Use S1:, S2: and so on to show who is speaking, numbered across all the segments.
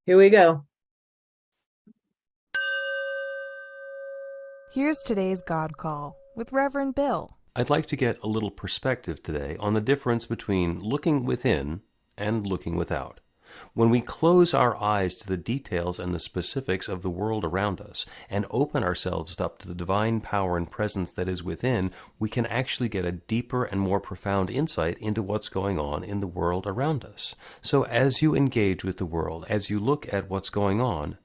S1: Here we go.
S2: Here's today's God Call with Reverend Bill.
S3: I'd like to get a little perspective today on the difference between looking within and looking without. When we close our eyes to the details and the specifics of the world around us and open ourselves up to the divine power and presence that is within, we can actually get a deeper and more profound insight into what's going on in the world around us. So as you engage with the world, as you look at what's going on,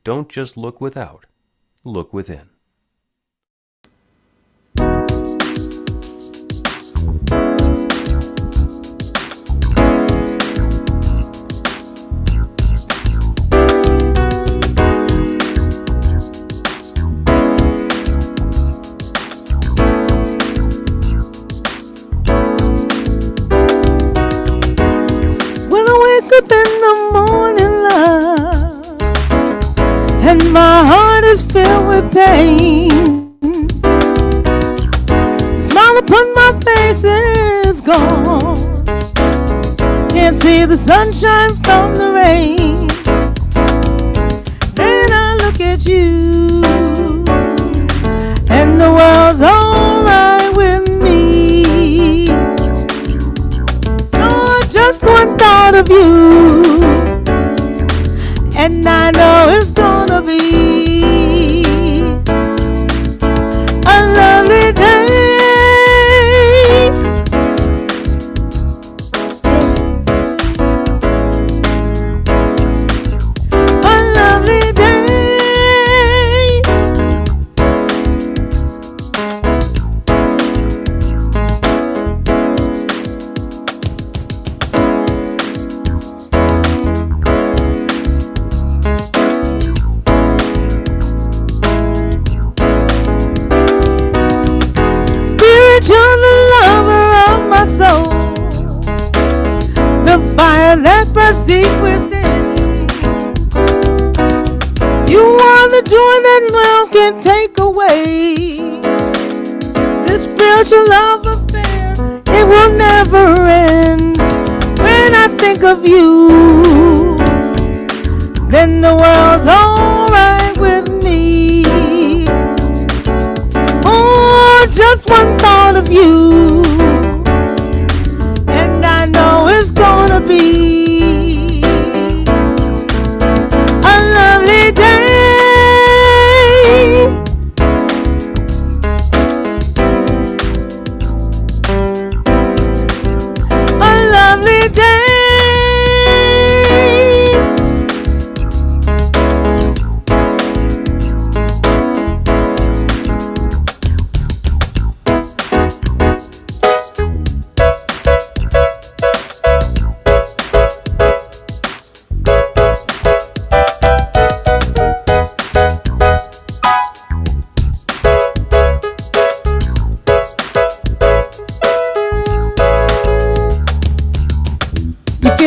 S3: don't just look without, look within.
S4: And my heart is filled with pain. The smile upon my face is gone. Can't see the sunshine from the rain. Then I look at you, and the world's alright with me. Lord, just one thought of you, and I know it's gonna be a lovely day. A lovely day. That bursts deep within. You are the joy that world can take away. This spiritual love affair, it will never end. When I think of you, then the world's alright with me. Oh, just one thought of you, and I know it's gonna be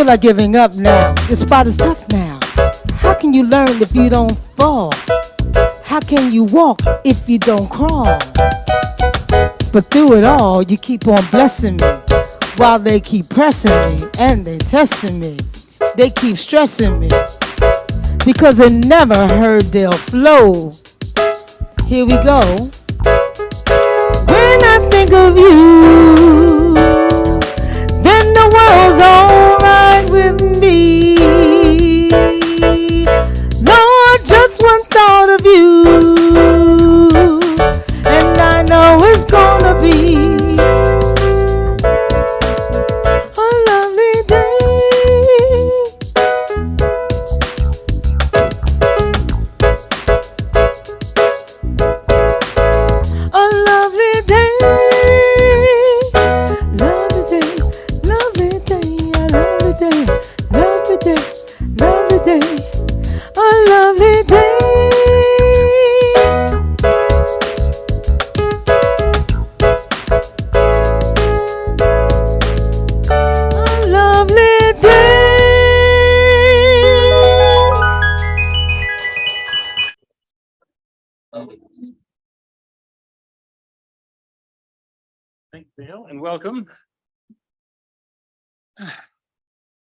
S4: like giving up now. Your spot is tough now. How can you learn if you don't fall? How can you walk if you don't crawl? But through it all, you keep on blessing me, while they keep pressing me and they testing me. They keep stressing me because they never heard they'll flow. Here we go. When I think of you, then the world's alright with me. Lord, just one thought of you, and I know it's gonna be a lovely day. A lovely day. Lovely day, lovely day, a lovely day, lovely day.
S3: Thank you, Dale, and welcome.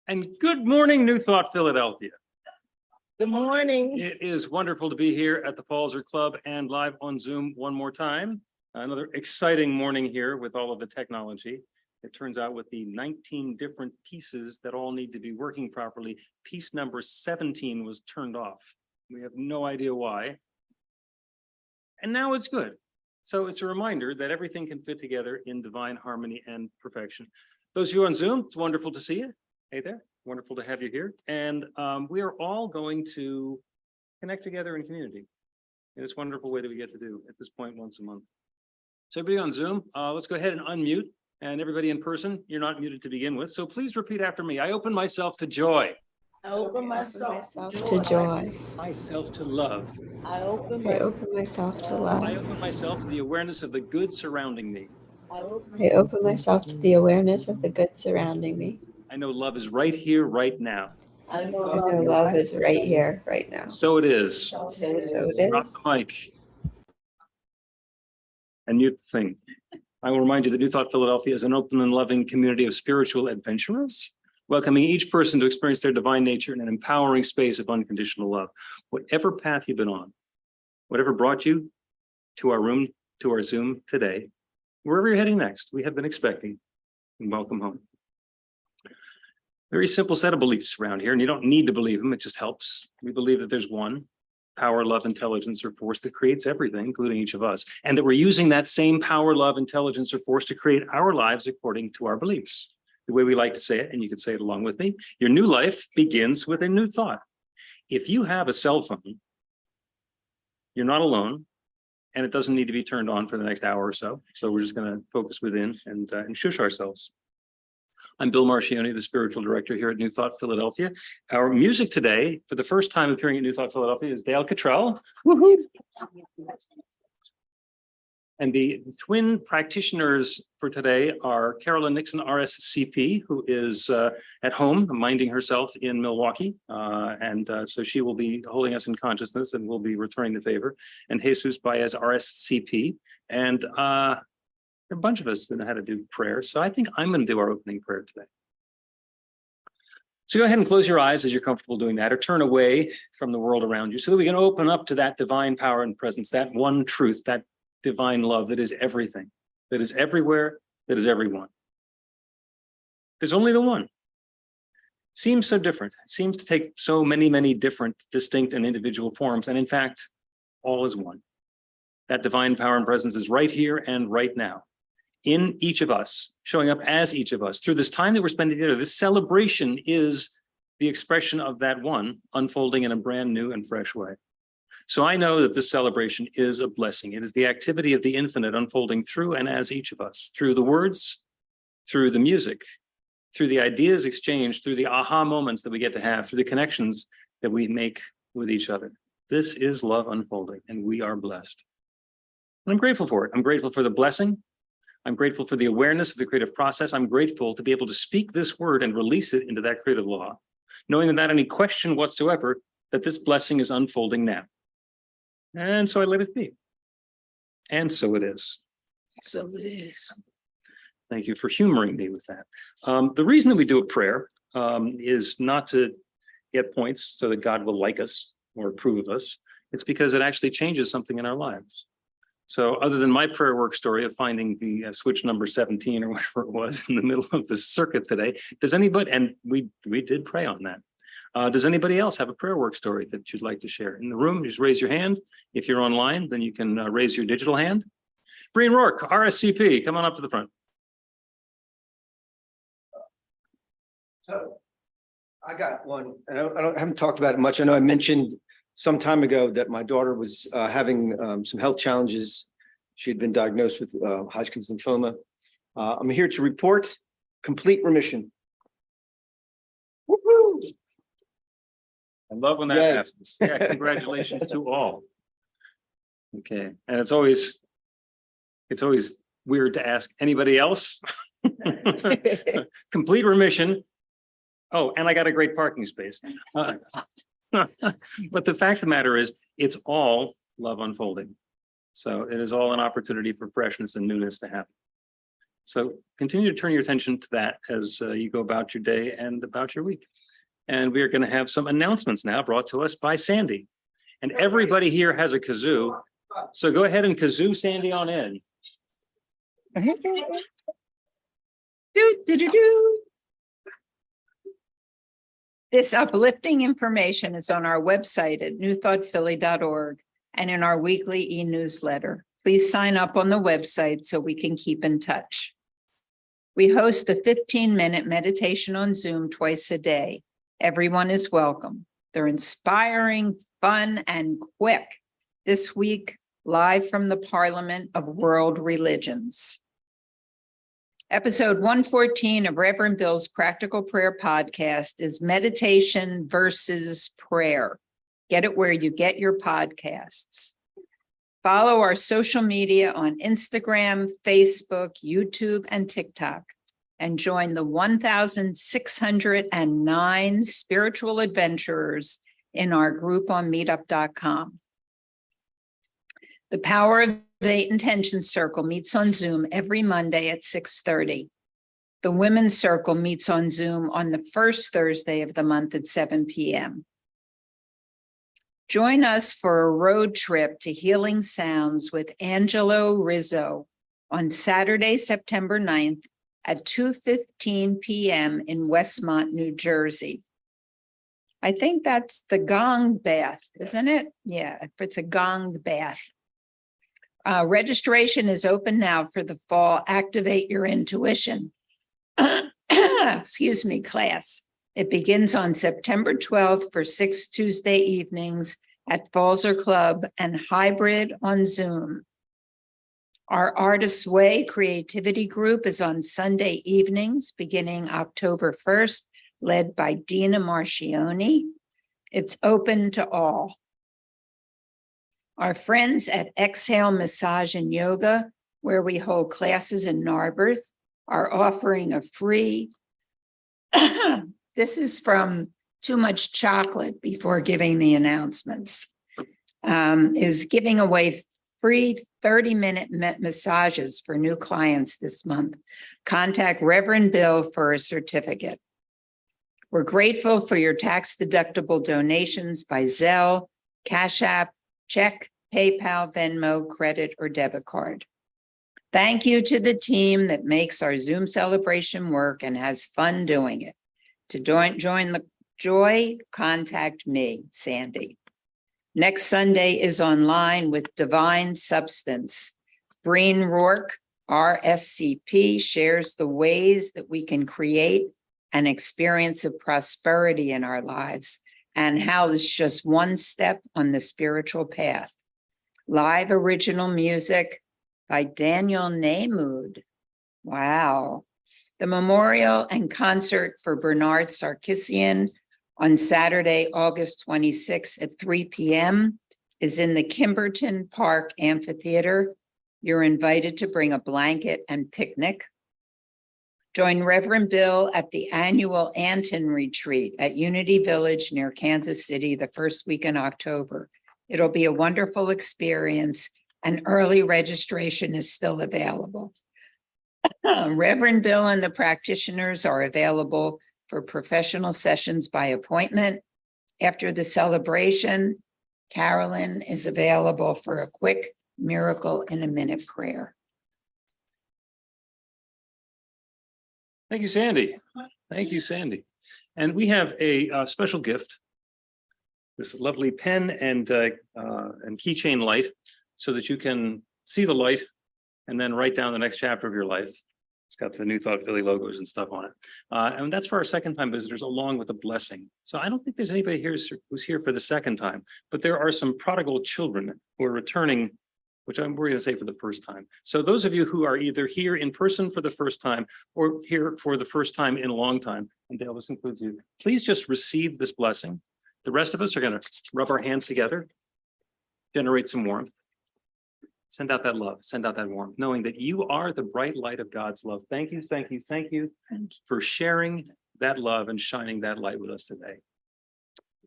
S3: And good morning, New Thought Philadelphia.
S1: Good morning.
S3: It is wonderful to be here at the Palzer Club and live on Zoom one more time. Another exciting morning here with all of the technology. It turns out with the 19 different pieces that all need to be working properly, piece number 17 was turned off. We have no idea why. And now it's good. So it's a reminder that everything can fit together in divine harmony and perfection. Those of you on Zoom, it's wonderful to see you. Hey there, wonderful to have you here. And we are all going to connect together in community in this wonderful way that we get to do at this point once a month. So everybody on Zoom, let's go ahead and unmute. And everybody in person, you're not muted to begin with. So please repeat after me. I open myself to joy.
S1: I open myself
S5: to joy.
S3: Myself to love.
S1: I open
S5: I open myself to love.
S3: I open myself to the awareness of the good surrounding me.
S5: I open myself to the awareness of the good surrounding me.
S3: I know love is right here, right now.
S1: I know
S5: Love is right here, right now.
S3: So it is.
S5: So it
S3: Drop
S5: is.
S3: the mic. And mute the thing. I will remind you that New Thought Philadelphia is an open and loving community of spiritual adventurers, welcoming each person to experience their divine nature in an empowering space of unconditional love. Whatever path you've been on, whatever brought you to our room, to our Zoom today, wherever you're heading next, we have been expecting, and welcome home. Very simple set of beliefs around here, and you don't need to believe them, it just helps. We believe that there's one power, love, intelligence, or force that creates everything, including each of us, and that we're using that same power, love, intelligence, or force to create our lives according to our beliefs. The way we like to say it, and you can say it along with me, your new life begins with a new thought. If you have a cell phone, you're not alone, and it doesn't need to be turned on for the next hour or so. So we're just going to focus within and shush ourselves. I'm Bill Marcioni, the spiritual director here at New Thought Philadelphia. Our music today, for the first time appearing at New Thought Philadelphia, is Dale Cottrell. Woohoo! And the twin practitioners for today are Carolyn Nixon, RSCP, who is at home minding herself in Milwaukee. So she will be holding us in consciousness and will be returning the favor. And Jesus Baez, RSCP. And a bunch of us that know how to do prayer. So I think I'm going to do our opening prayer today. So go ahead and close your eyes as you're comfortable doing that, or turn away from the world around you so that we can open up to that divine power and presence, that one truth, that divine love that is everything, that is everywhere, that is everyone. There's only the one. Seems so different. It seems to take so many, many different, distinct and individual forms. And in fact, all is one. That divine power and presence is right here and right now, in each of us, showing up as each of us. Through this time that we're spending together, this celebration is the expression of that one unfolding in a brand new and fresh way. So I know that this celebration is a blessing. It is the activity of the infinite unfolding through and as each of us, through the words, through the music, through the ideas exchanged, through the aha moments that we get to have, through the connections that we make with each other. This is love unfolding, and we are blessed. And I'm grateful for it. I'm grateful for the blessing. I'm grateful for the awareness of the creative process. I'm grateful to be able to speak this word and release it into that creative law, knowing without any question whatsoever that this blessing is unfolding now. And so I let it be. And so it is.
S1: So it is.
S3: Thank you for humoring me with that. The reason that we do a prayer is not to get points so that God will like us or approve of us. It's because it actually changes something in our lives. So other than my prayer work story of finding the switch number 17 or whatever it was in the middle of the circuit today, does anybody, and we did pray on that. Does anybody else have a prayer work story that you'd like to share? In the room, just raise your hand. If you're online, then you can raise your digital hand. Breen Rourke, RSCP, come on up to the front.
S6: So I got one, and I haven't talked about it much. I know I mentioned some time ago that my daughter was having some health challenges. She had been diagnosed with Hodgkin's lymphoma. I'm here to report complete remission. Woo-hoo!
S3: I love when that
S6: Yay.
S3: happens. Yeah, congratulations to all. Okay, and it's always weird to ask anybody else. Complete remission. Oh, and I got a great parking space. But the fact of the matter is, it's all love unfolding.
S7: So it is all an opportunity for freshness and newness to happen. So continue to turn your attention to that as you go about your day and about your week. And we are going to have some announcements now brought to us by Sandy. And everybody here has a kazoo. So go ahead and kazoo Sandy on in.
S1: This uplifting information is on our website at newthoughtphilly.org and in our weekly e-newsletter. Please sign up on the website so we can keep in touch. We host a 15-minute meditation on Zoom twice a day. Everyone is welcome. They're inspiring, fun, and quick. This week, live from the Parliament of World Religions. Episode 114 of Reverend Bill's Practical Prayer Podcast is Meditation versus Prayer. Get it where you get your podcasts. Follow our social media on Instagram, Facebook, YouTube, and TikTok, and join the 1,609 spiritual adventurers in our group on meetup.com. The Power of the Intention Circle meets on Zoom every Monday at 6:30. The Women's Circle meets on Zoom on the first Thursday of the month at 7 p.m. Join us for a road trip to Healing Sounds with Angelo Rizzo on Saturday, September 9th at 2:15 p.m. in Westmont, New Jersey. I think that's the gong bath, isn't it? Yeah, it's a gong bath. Registration is open now for the fall Activate Your Intuition excuse me, class. It begins on September 12th for 6 Tuesday evenings at Falzer Club and hybrid on Zoom. Our Artist's Way creativity group is on Sunday evenings beginning October 1st, led by Dina Marcioni. It's open to all. Our friends at Exhale Massage and Yoga, where we hold classes in Narberth, are offering a free this is from Too Much Chocolate before giving the announcements, is giving away free 30-minute massages for new clients this month. Contact Reverend Bill for a certificate. We're grateful for your tax-deductible donations by Zelle, Cash App, check, PayPal, Venmo, credit, or debit card. Thank you to the team that makes our Zoom celebration work and has fun doing it. To join the joy, contact me, Sandy. Next Sunday is online with Divine Substance. Breen Rourke, RSCP, shares the ways that we can create an experience of prosperity in our lives and how it's just one step on the spiritual path. Live original music by Daniel Neymood. Wow. The memorial and concert for Bernard Sarkisian on Saturday, August 26th at 3 p.m. is in the Kimberton Park Amphitheater. You're invited to bring a blanket and picnic. Join Reverend Bill at the annual Anton Retreat at Unity Village near Kansas City the first week in October. It'll be a wonderful experience, and early registration is still available. Reverend Bill and the practitioners are available for professional sessions by appointment. After the celebration, Carolyn is available for a quick miracle in a minute prayer.
S7: Thank you, Sandy. Thank you, Sandy. And we have a special gift, this lovely pen and keychain light, so that you can see the light and then write down the next chapter of your life. It's got the New Thought Philly logos and stuff on it. And that's for our second-time visitors, along with a blessing. So I don't think there's anybody here who's here for the second time, but there are some prodigal children who are returning, which I'm going to say for the first time. So those of you who are either here in person for the first time or here for the first time in a long time, and Dale, this includes you, please just receive this blessing. The rest of us are going to rub our hands together, generate some warmth. Send out that love, send out that warmth, knowing that you are the bright light of God's love. Thank you, thank you, thank you for sharing that love and shining that light with us today.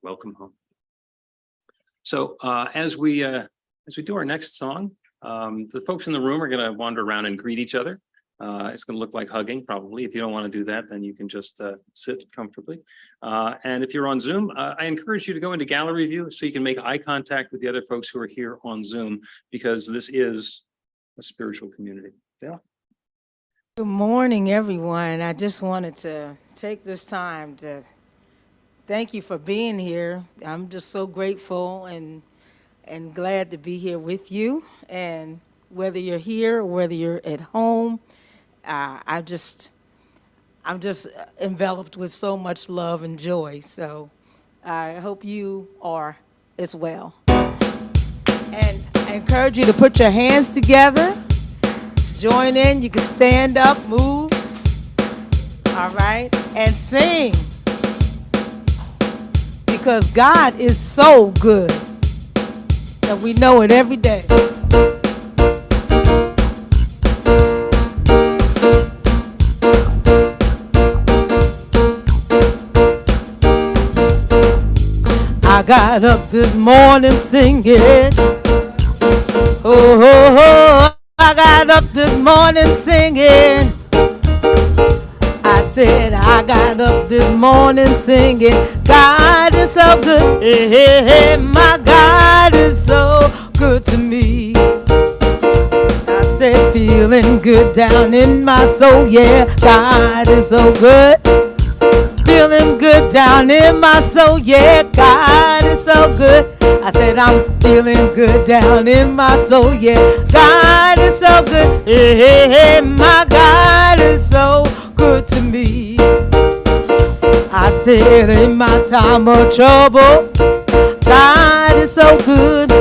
S7: Welcome home. So as we do our next song, The folks in the room are going to wander around and greet each other. It's going to look like hugging, probably. If you don't want to do that, then you can just sit comfortably. And if you're on Zoom, I encourage you to go into gallery view so you can make eye contact with the other folks who are here on Zoom, because this is a spiritual community. Yeah.
S4: Good morning, everyone. I just wanted to take this time to thank you for being here. I'm just so grateful and glad to be here with you. And whether you're here or whether you're at home, I'm just enveloped with so much love and joy. So I hope you are as well. And I encourage you to put your hands together, join in. You can stand up, move, all right, and sing. Because God is so good, and we know it every day. I got up this morning singing. Oh, oh, oh, I got up this morning singing. I said I got up this morning singing. God is so good. Hey, hey, hey, my God is so good to me. I said feeling good down in my soul. Yeah, God is so good. Feeling good down in my soul, yeah, God is so good. I said I'm feeling good down in my soul, yeah, God is so good. Hey, hey, hey, my God is so good to me. I said in my time of trouble, God is so good.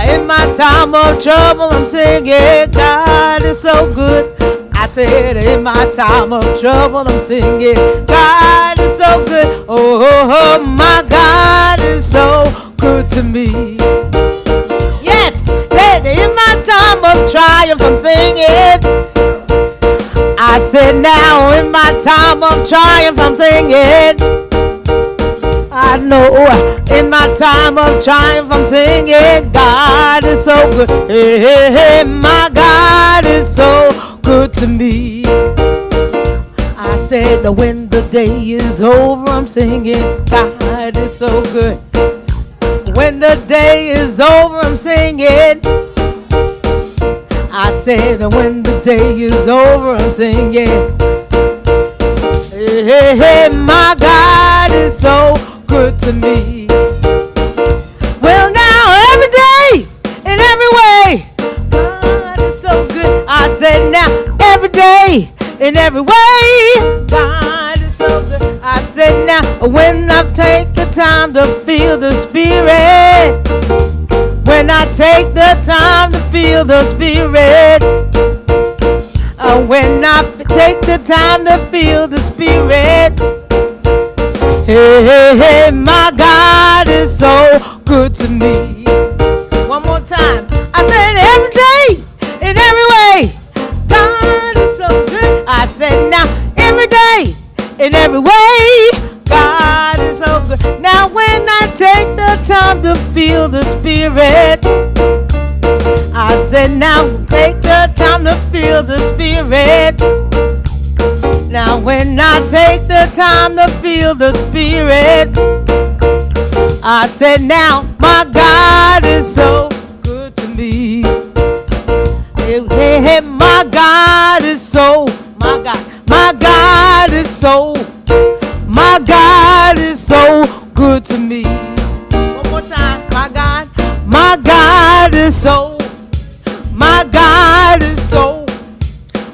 S4: In my time of trouble, I'm singing, God is so good. I said in my time of trouble, I'm singing, God is so good. Oh, oh, oh, my God is so good to me. Yes, in my time of triumph, I'm singing. I said now in my time of triumph, I'm singing. I know in my time of triumph, I'm singing, God is so good. Hey, hey, hey, my God is so good to me. I said when the day is over, I'm singing, God is so good. When the day is over, I'm singing. I said when the day is over, I'm singing. Hey, hey, hey, my God is so good to me. Well, now every day in every way, God is so good. I said now every day in every way, God is so good. I said now when I take the time to feel the Spirit, when I take the time to feel the Spirit, when I take the time to feel the Spirit, hey, hey, hey, my God is so good to me. One more time. I said every day, in every way, God is so good. I said now every day, in every way, God is so good. Now when I take the time to feel the Spirit, I said now take the time to feel the Spirit. Now when I take the time to feel the Spirit, I said now my God is so good to me. Hey, hey, hey, my God is so, my God is so, my God is so good to me. One more time, my God is so, my God is so,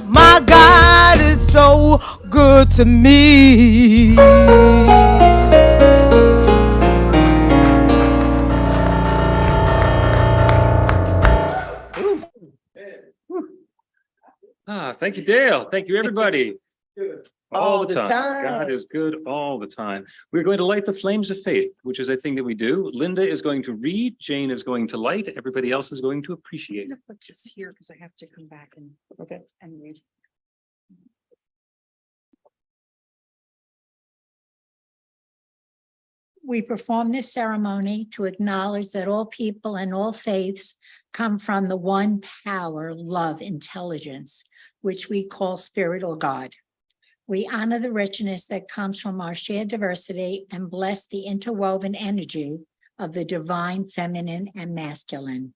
S4: my God is so good to me.
S7: Thank you, Dale. Thank you, everybody. All the time.
S4: time.
S7: God is good all the time. We're going to light the flames of faith, which is a thing that we do. Linda is going to read. Jane is going to light. Everybody else is going to appreciate.
S8: I'm gonna put this here because I have to come back and read.
S9: We perform this ceremony to acknowledge that all people and all faiths come from the one power, love, intelligence, which we call spirit or God. We honor the richness that comes from our shared diversity and bless the interwoven energy of the divine feminine and masculine.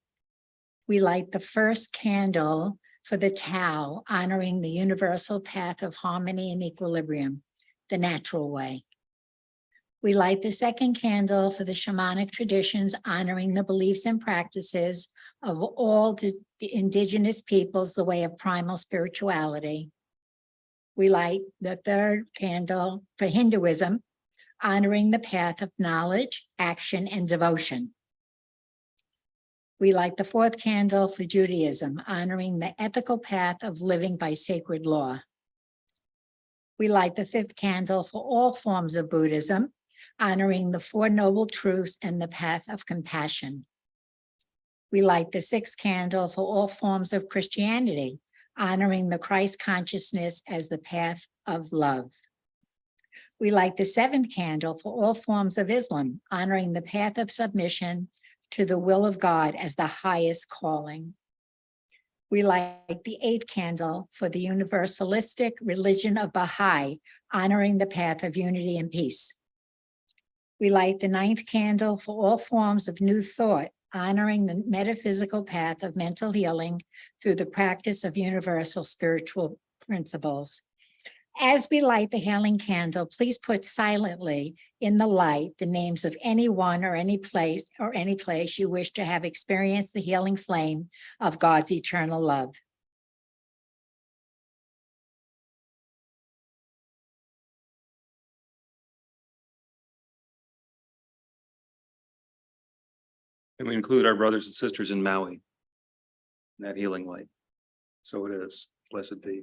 S9: We light the first candle for the Tao, honoring the universal path of harmony and equilibrium, the natural way. We light the second candle for the shamanic traditions, honoring the beliefs and practices of all the indigenous peoples, the way of primal spirituality. We light the third candle for Hinduism, honoring the path of knowledge, action, and devotion. We light the fourth candle for Judaism, honoring the ethical path of living by sacred law. We light the fifth candle for all forms of Buddhism, honoring the Four Noble Truths and the path of compassion. We light the sixth candle for all forms of Christianity, honoring the Christ consciousness as the path of love. We light the seventh candle for all forms of Islam, honoring the path of submission to the will of God as the highest calling. We light the eighth candle for the universalistic religion of Baha'i, honoring the path of unity and peace. We light the ninth candle for all forms of new thought, honoring the metaphysical path of mental healing through the practice of universal spiritual principles. As we light the healing candle, please put silently in the light the names of anyone or any place you wish to have experienced the healing flame of God's eternal love.
S7: And we include our brothers and sisters in Maui in that healing light. So it is. Blessed be.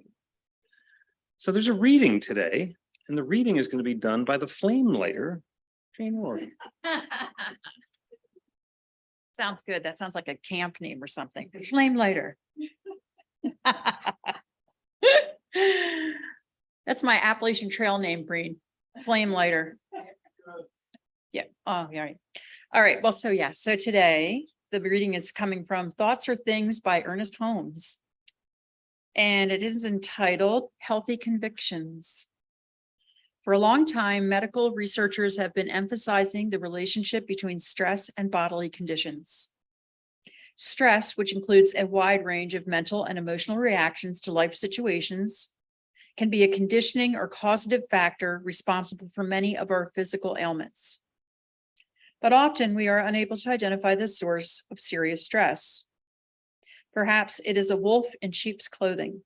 S7: So there's a reading today, and the reading is going to be done by the flame lighter, Jane Rory.
S8: Sounds good. That sounds like a camp name or something. The Flame Lighter. That's my Appalachian Trail name, Breen. Flame Lighter. Yeah. Oh, yeah. Right. All right. Well, so yeah. So today the reading is coming from Thoughts or Things by Ernest Holmes. And it is entitled Healthy Convictions. For a long time, medical researchers have been emphasizing the relationship between stress and bodily conditions. Stress, which includes a wide range of mental and emotional reactions to life situations, can be a conditioning or causative factor responsible for many of our physical ailments. But often we are unable to identify the source of serious stress. Perhaps it is a wolf in sheep's clothing.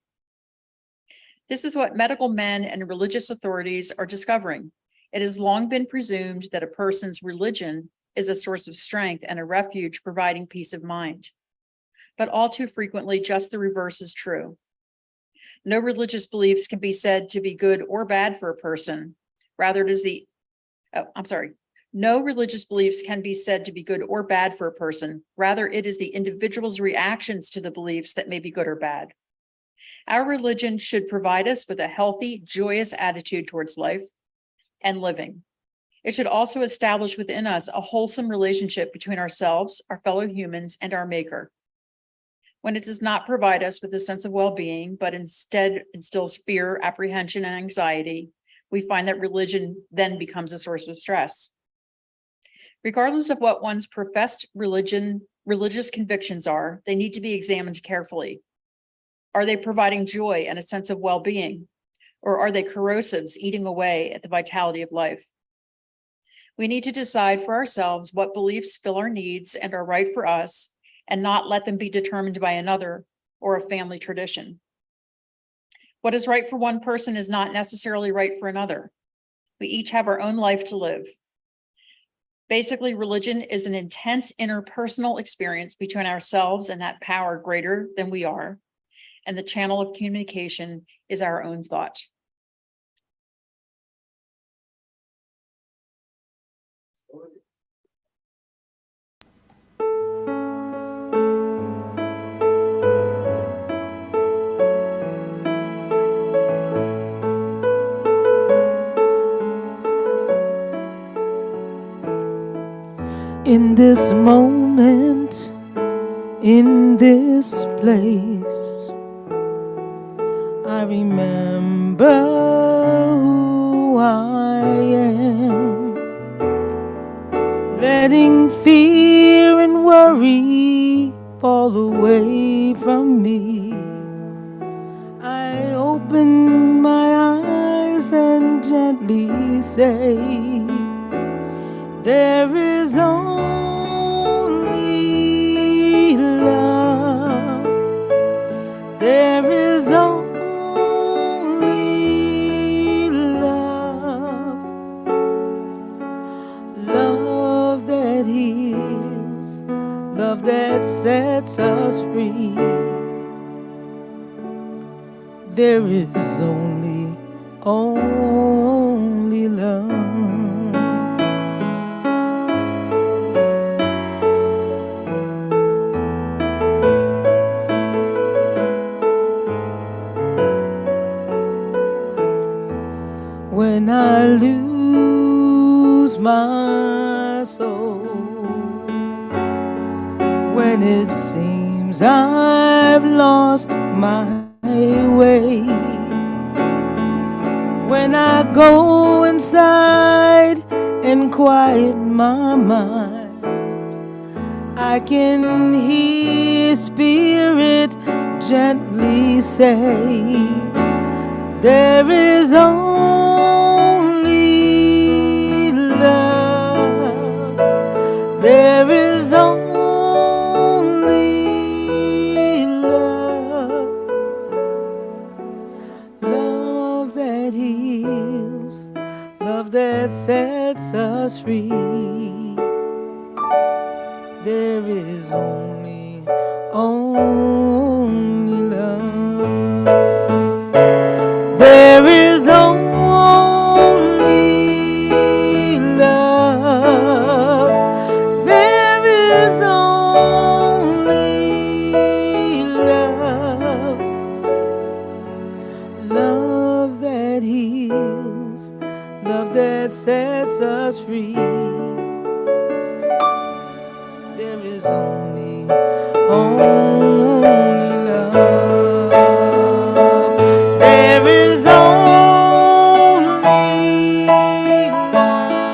S8: This is what medical men and religious authorities are discovering. It has long been presumed that a person's religion is a source of strength and a refuge providing peace of mind. But all too frequently, just the reverse is true. No religious beliefs can be said to be good or bad for a person. Rather, it is No religious beliefs can be said to be good or bad for a person. Rather, it is the individual's reactions to the beliefs that may be good or bad. Our religion should provide us with a healthy, joyous attitude towards life and living. It should also establish within us a wholesome relationship between ourselves, our fellow humans, and our Maker. When it does not provide us with a sense of well-being, but instead instills fear, apprehension, and anxiety, we find that religion then becomes a source of stress. Regardless of what one's professed religious convictions are, they need to be examined carefully. Are they providing joy and a sense of well-being? Or are they corrosives eating away at the vitality of life? We need to decide for ourselves what beliefs fill our needs and are right for us, and not let them be determined by another or a family tradition. What is right for one person is not necessarily right for another. We each have our own life to live. Basically, religion is an intense interpersonal experience between ourselves and that power greater than we are, and the channel of communication is our own thought.
S4: this moment, in this place, I remember who I am, letting fear and worry fall away from me. I open my eyes and gently say, there is only love. There is only love. Love that heals, love that sets us free. There is only love. When I lose my soul, when it seems I've lost my way, when I go inside and quiet my mind, I can hear Spirit gently say, there is only love. There is only love. Love that heals, love that sets us free. There is only love. There is only love. There is only love. Love that heals, love that sets us free. There is only love. There is only love.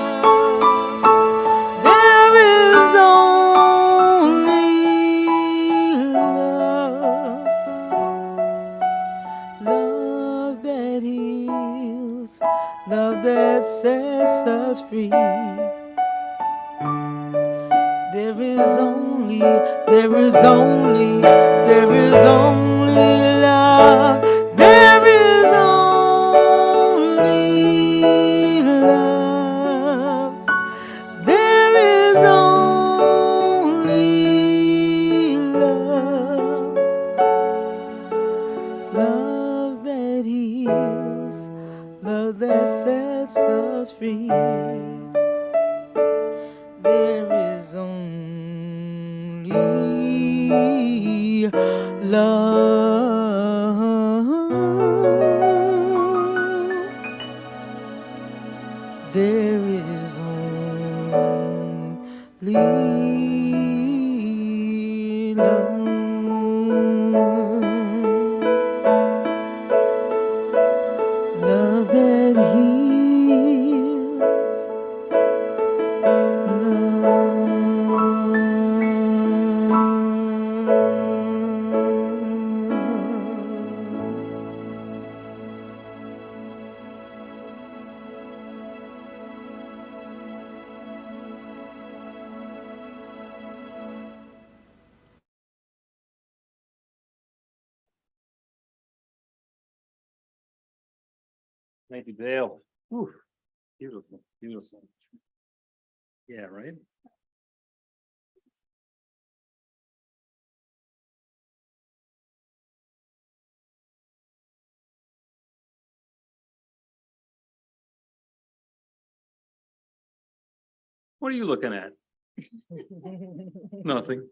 S4: There is only love. Love that heals, love that sets us free. There is only love. There is only love. There is only love. There is only love. Love that heals, love that sets us free. There is only love. There is only love. Love that heals.
S7: Thank you, Dale. Whew. Beautiful, beautiful. Yeah, right? What are you looking at? Nothing.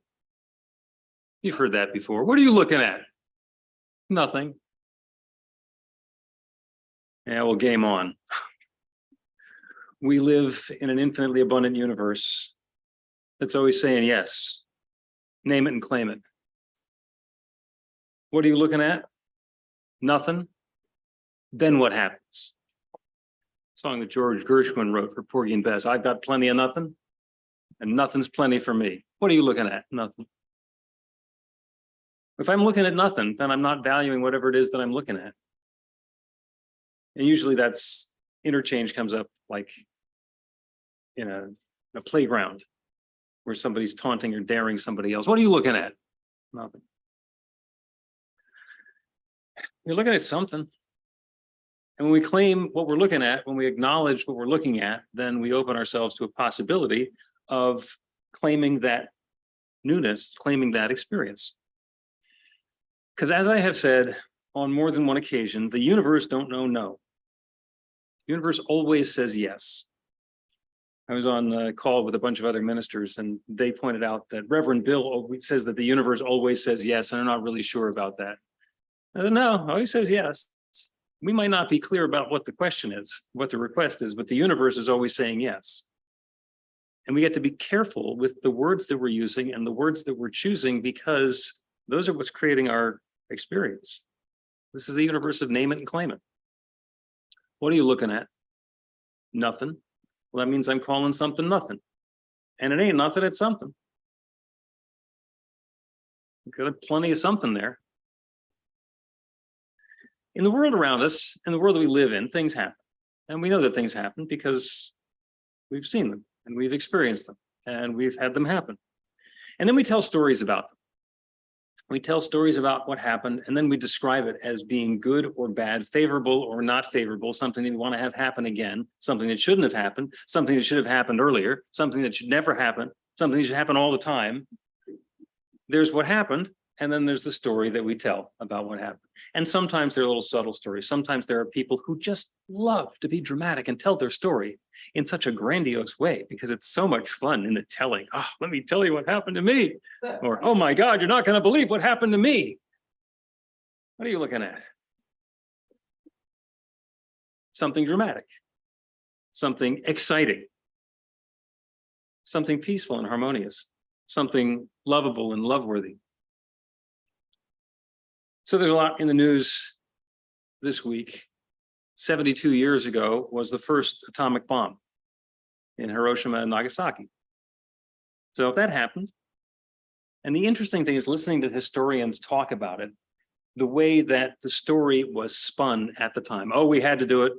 S7: You've heard that before. What are you looking at? Nothing. Yeah, well, game on. We live in an infinitely abundant universe. that's always saying yes. Name it and claim it. What are you looking at? Nothing. Then what happens? Song that George Gershwin wrote for Porgy and Bess. I've got plenty of nothing, and nothing's plenty for me. What are you looking at? Nothing. If I'm looking at nothing, then I'm not valuing whatever it is that I'm looking at. And usually that's interchange comes up like in a playground where somebody's taunting or daring somebody else. What are you looking at? Nothing. You're looking at something. And when we claim what we're looking at, when we acknowledge what we're looking at, then we open ourselves to a possibility of claiming that newness, claiming that experience. Because as I have said on more than one occasion, the universe don't know no. The universe always says yes. I was on a call with a bunch of other ministers, and they pointed out that Reverend Bill always says that the universe always says yes, and I'm not really sure about that. I said, no, always says yes. We might not be clear about what the question is, what the request is, but the universe is always saying yes. And we get to be careful with the words that we're using and the words that we're choosing, because those are what's creating our experience. This is the universe of name it and claim it. What are you looking at? Nothing. Well, that means I'm calling something nothing. And it ain't nothing, it's something. You've got plenty of something there. In the world around us, in the world that we live in, things happen. And we know that things happen because we've seen them and we've experienced them and we've had them happen. And then we tell stories about them. We tell stories about what happened, and then we describe it as being good or bad, favorable or not favorable, something that we want to have happen again, something that shouldn't have happened, something that should have happened earlier, something that should never happen, something that should happen all the time. There's what happened, and then there's the story that we tell about what happened. And sometimes they're little subtle stories. Sometimes there are people who just love to be dramatic and tell their story in such a grandiose way because it's so much fun in the telling. Oh, let me tell you what happened to me. Or, oh my God, you're not going to believe what happened to me. What are you looking at? Something dramatic, something exciting, something peaceful and harmonious, something lovable and loveworthy. So there's a lot in the news this week. 72 years ago was the first atomic bomb in Hiroshima and Nagasaki. So if that happened, and the interesting thing is listening to historians talk about it, the way that the story was spun at the time. Oh, we had to do it.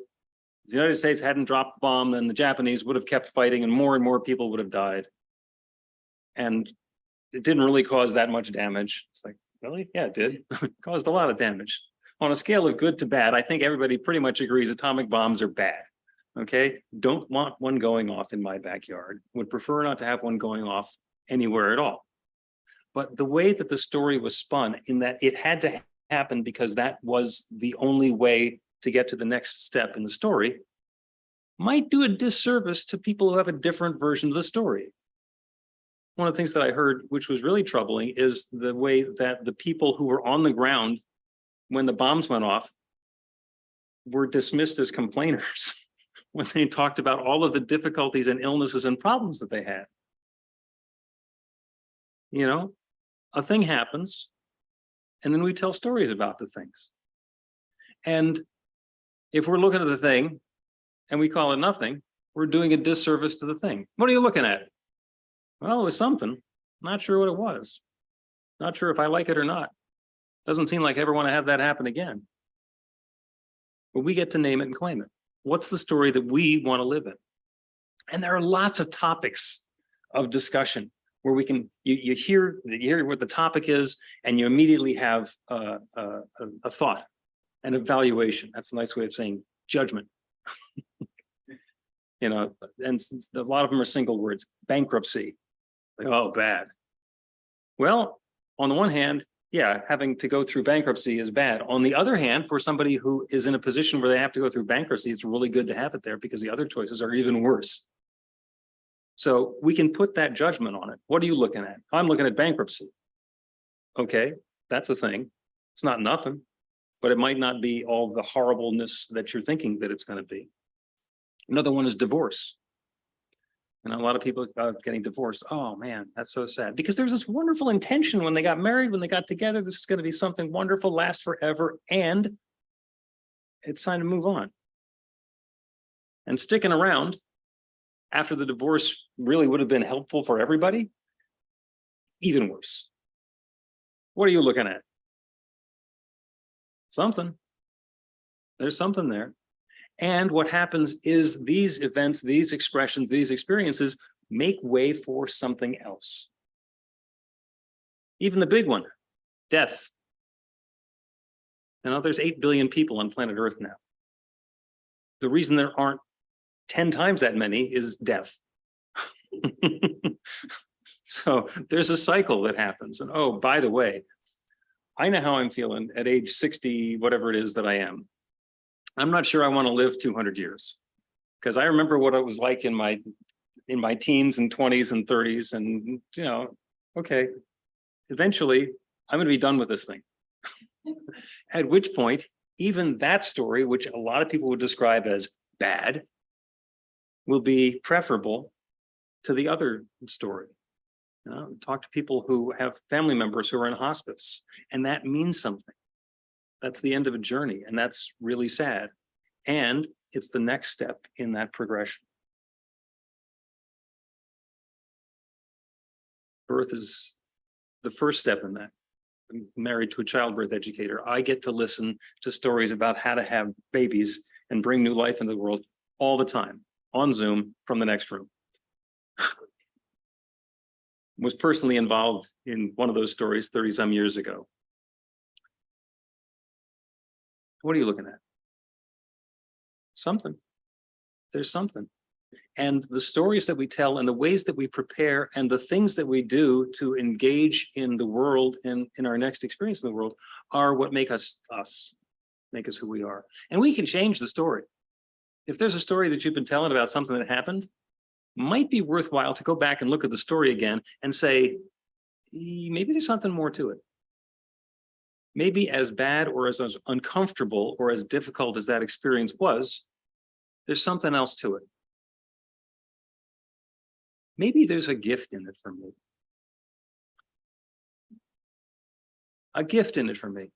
S7: If the United States hadn't dropped the bomb, then the Japanese would have kept fighting and more people would have died. And it didn't really cause that much damage. It's like, really? Yeah, it did. It caused a lot of damage. On a scale of good to bad, I think everybody pretty much agrees atomic bombs are bad. Okay? Don't want one going off in my backyard. Would prefer not to have one going off anywhere at all. But the way that the story was spun, in that it had to happen because that was the only way to get to the next step in the story, might do a disservice to people who have a different version of the story. One of the things that I heard, which was really troubling, is the way that the people who were on the ground when the bombs went off were dismissed as complainers when they talked about all of the difficulties and illnesses and problems that they had. You know, a thing happens, and then we tell stories about the things. And if we're looking at the thing and we call it nothing, we're doing a disservice to the thing. What are you looking at? Well, it was something. Not sure what it was. Not sure if I like it or not. Doesn't seem like I ever want to have that happen again. But we get to name it and claim it. What's the story that we want to live in? And there are lots of topics of discussion where we can, you hear what the topic is, and you immediately have a thought, an evaluation. That's a nice way of saying judgment. You know, and a lot of them are single words. Bankruptcy. Like, oh, bad. Well, on the one hand, yeah, having to go through bankruptcy is bad. On the other hand, for somebody who is in a position where they have to go through bankruptcy, it's really good to have it there because the other choices are even worse. So we can put that judgment on it. What are you looking at? I'm looking at bankruptcy. Okay, that's a thing. It's not nothing, but it might not be all the horribleness that you're thinking that it's going to be. Another one is divorce. And a lot of people getting divorced. Oh man, that's so sad. Because there was this wonderful intention when they got married, when they got together, this is going to be something wonderful, last forever. And it's time to move on. And sticking around after the divorce really would have been helpful for everybody. Even worse. What are you looking at? Something. There's something there. And what happens is these events, these expressions, these experiences make way for something else. Even the big one, death. You know, there's 8 billion people on planet Earth now. The reason there aren't 10 times that many is death. So there's a cycle that happens. And oh, by the way, I know how I'm feeling at age 60, whatever it is that I am. I'm not sure I want to live 200 years because I remember what it was like in my teens and 20s and 30s. And, you know, okay, eventually I'm going to be done with this thing. At which point, even that story, which a lot of people would describe as bad, will be preferable to the other story. Talk to people who have family members who are in hospice, and that means something. That's the end of a journey, and that's really sad. And it's the next step in that progression. Birth is the first step in that. I'm married to a childbirth educator. I get to listen to stories about how to have babies and bring new life into the world all the time on Zoom from the next room. Was personally involved in one of those stories 30-some years ago. What are you looking at? Something. There's something. And the stories that we tell and the ways that we prepare and the things that we do to engage in the world and in our next experience in the world are what make us us, make us who we are. And we can change the story. If there's a story that you've been telling about something that happened, might be worthwhile to go back and look at the story again and say, maybe there's something more to it. Maybe as bad or as uncomfortable or as difficult as that experience was, there's something else to it. Maybe there's a gift in it for me. A gift in it for me.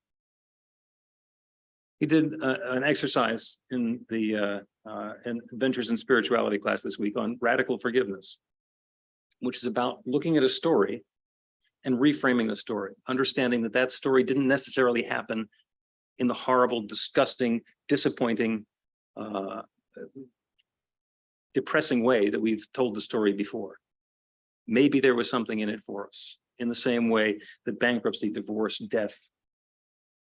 S7: He did an exercise in the Adventures in Spirituality class this week on radical forgiveness, which is about looking at a story and reframing the story, understanding that that story didn't necessarily happen in the horrible, disgusting, disappointing, depressing way that we've told the story before. Maybe there was something in it for us, in the same way that bankruptcy, divorce, death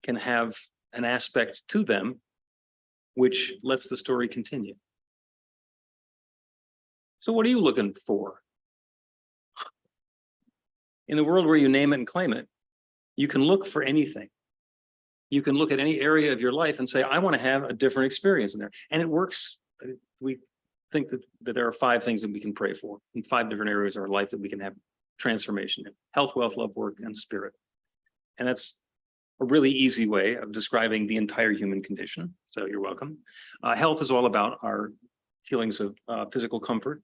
S7: can have an aspect to them which lets the story continue. So what are you looking for? In the world where you name it and claim it, you can look for anything. You can look at any area of your life and say, I want to have a different experience in there. And it works. We think that there are 5 things that we can pray for in 5 different areas of our life that we can have transformation in: health, wealth, love, work, and spirit. And that's a really easy way of describing the entire human condition. So you're welcome. Health is all about our feelings of physical comfort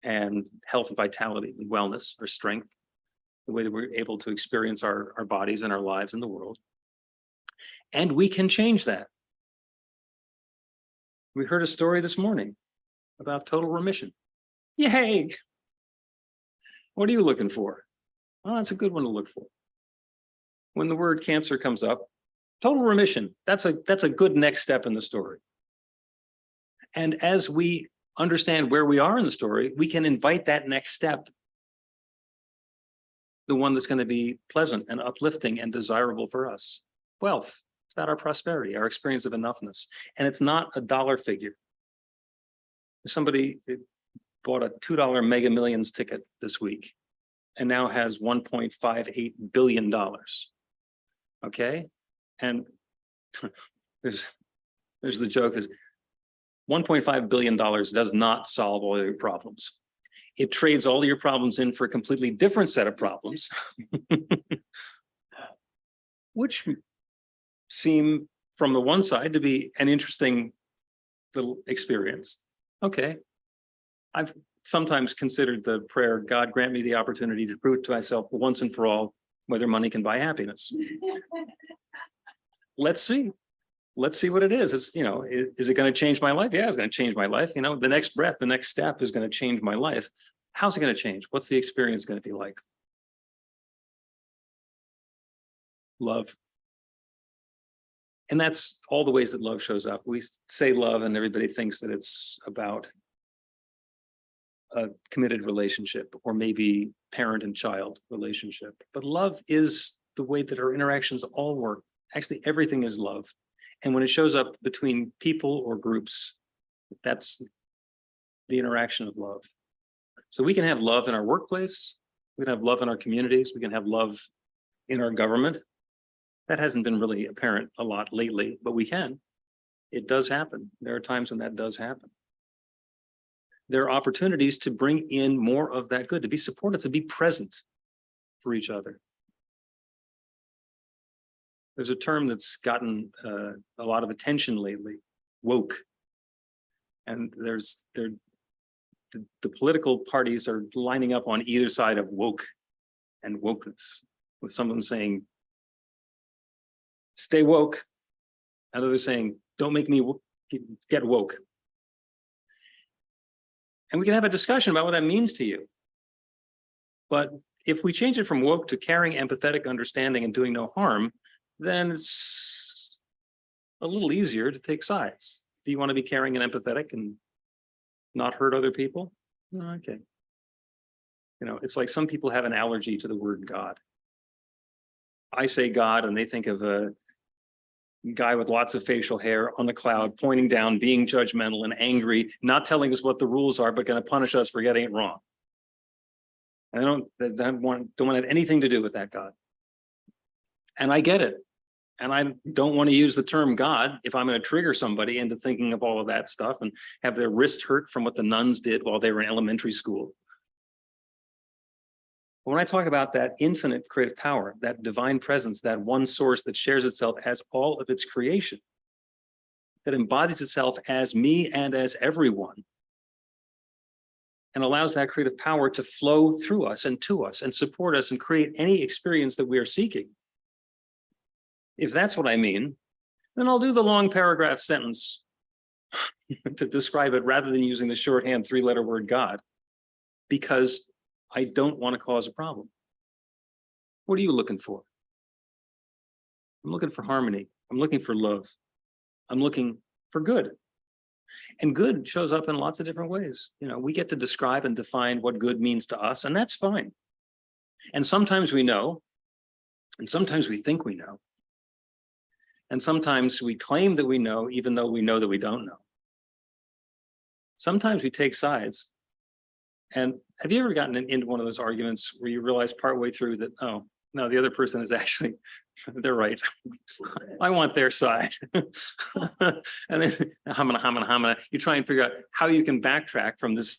S7: and health and vitality and wellness or strength, the way that we're able to experience our bodies and our lives in the world. And we can change that. We heard a story this morning about total remission. Yay! What are you looking for? Well, that's a good one to look for. When the word cancer comes up, total remission, that's a good next step in the story. And as we understand where we are in the story, we can invite that next step, the one that's going to be pleasant and uplifting and desirable for us. Wealth, it's about our prosperity, our experience of enoughness. And it's not a dollar figure. Somebody bought a $2 Mega Millions ticket this week and now has $1.58 billion. Okay, and there's the joke is $1.5 billion does not solve all your problems. It trades all your problems in for a completely different set of problems, which seem from the one side to be an interesting little experience. Okay, I've sometimes considered the prayer, God grant me the opportunity to prove to myself once and for all whether money can buy happiness. Let's see. Let's see what it is. It's, you know, is it going to change my life? Yeah, it's going to change my life. You know, the next breath, the next step is going to change my life. How's it going to change? What's the experience going to be like? Love. And that's all the ways that love shows up. We say love and everybody thinks that it's about a committed relationship or maybe parent and child relationship. But love is the way that our interactions all work. Actually, everything is love. And when it shows up between people or groups, that's the interaction of love. So we can have love in our workplace. We can have love in our communities. We can have love in our government. That hasn't been really apparent a lot lately, but we can. It does happen. There are times when that does happen. There are opportunities to bring in more of that good, to be supportive, to be present for each other. There's a term that's gotten a lot of attention lately, woke. And the political parties are lining up on either side of woke and wokeness, with someone saying, stay woke, and others saying, don't make me get woke. And we can have a discussion about what that means to you. But if we change it from woke to caring, empathetic, understanding, and doing no harm, then it's a little easier to take sides. Do you want to be caring and empathetic and not hurt other people? Okay. You know, it's like some people have an allergy to the word God. I say God and they think of a guy with lots of facial hair on the cloud, pointing down, being judgmental and angry, not telling us what the rules are, but going to punish us for getting it wrong. I don't want to have anything to do with that God. And I get it. And I don't want to use the term God if I'm going to trigger somebody into thinking of all of that stuff and have their wrist hurt from what the nuns did while they were in elementary school. When I talk about that infinite creative power, that divine presence, that one source that shares itself as all of its creation, that embodies itself as me and as everyone, and allows that creative power to flow through us and to us and support us and create any experience that we are seeking. If that's what I mean, then I'll do the long paragraph sentence to describe it rather than using the shorthand 3-letter word God, because I don't want to cause a problem. What are you looking for? I'm looking for harmony. I'm looking for love. I'm looking for good. And good shows up in lots of different ways. You know, we get to describe and define what good means to us, and that's fine. And sometimes we know, and sometimes we think we know. And sometimes we claim that we know, even though we know that we don't know. Sometimes we take sides. And have you ever gotten into one of those arguments where you realize partway through that, oh, no, the other person is actually, they're right. I want their side. And then you try and figure out how you can backtrack from this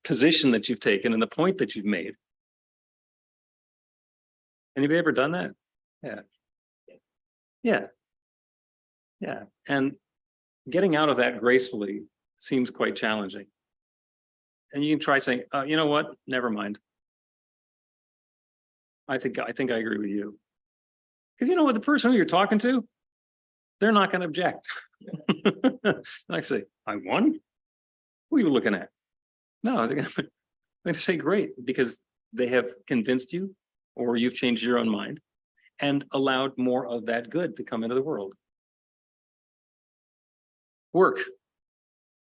S7: position that you've taken and the point that you've made. Anybody ever done that? Yeah. Yeah. Yeah. And getting out of that gracefully seems quite challenging. And you can try saying, you know what? Never mind. I think I agree with you. Because you know what, the person who you're talking to, they're not going to object. I say, I won? Who are you looking at? No, they're going to say, great, because they have convinced you, or you've changed your own mind and allowed more of that good to come into the world. Work,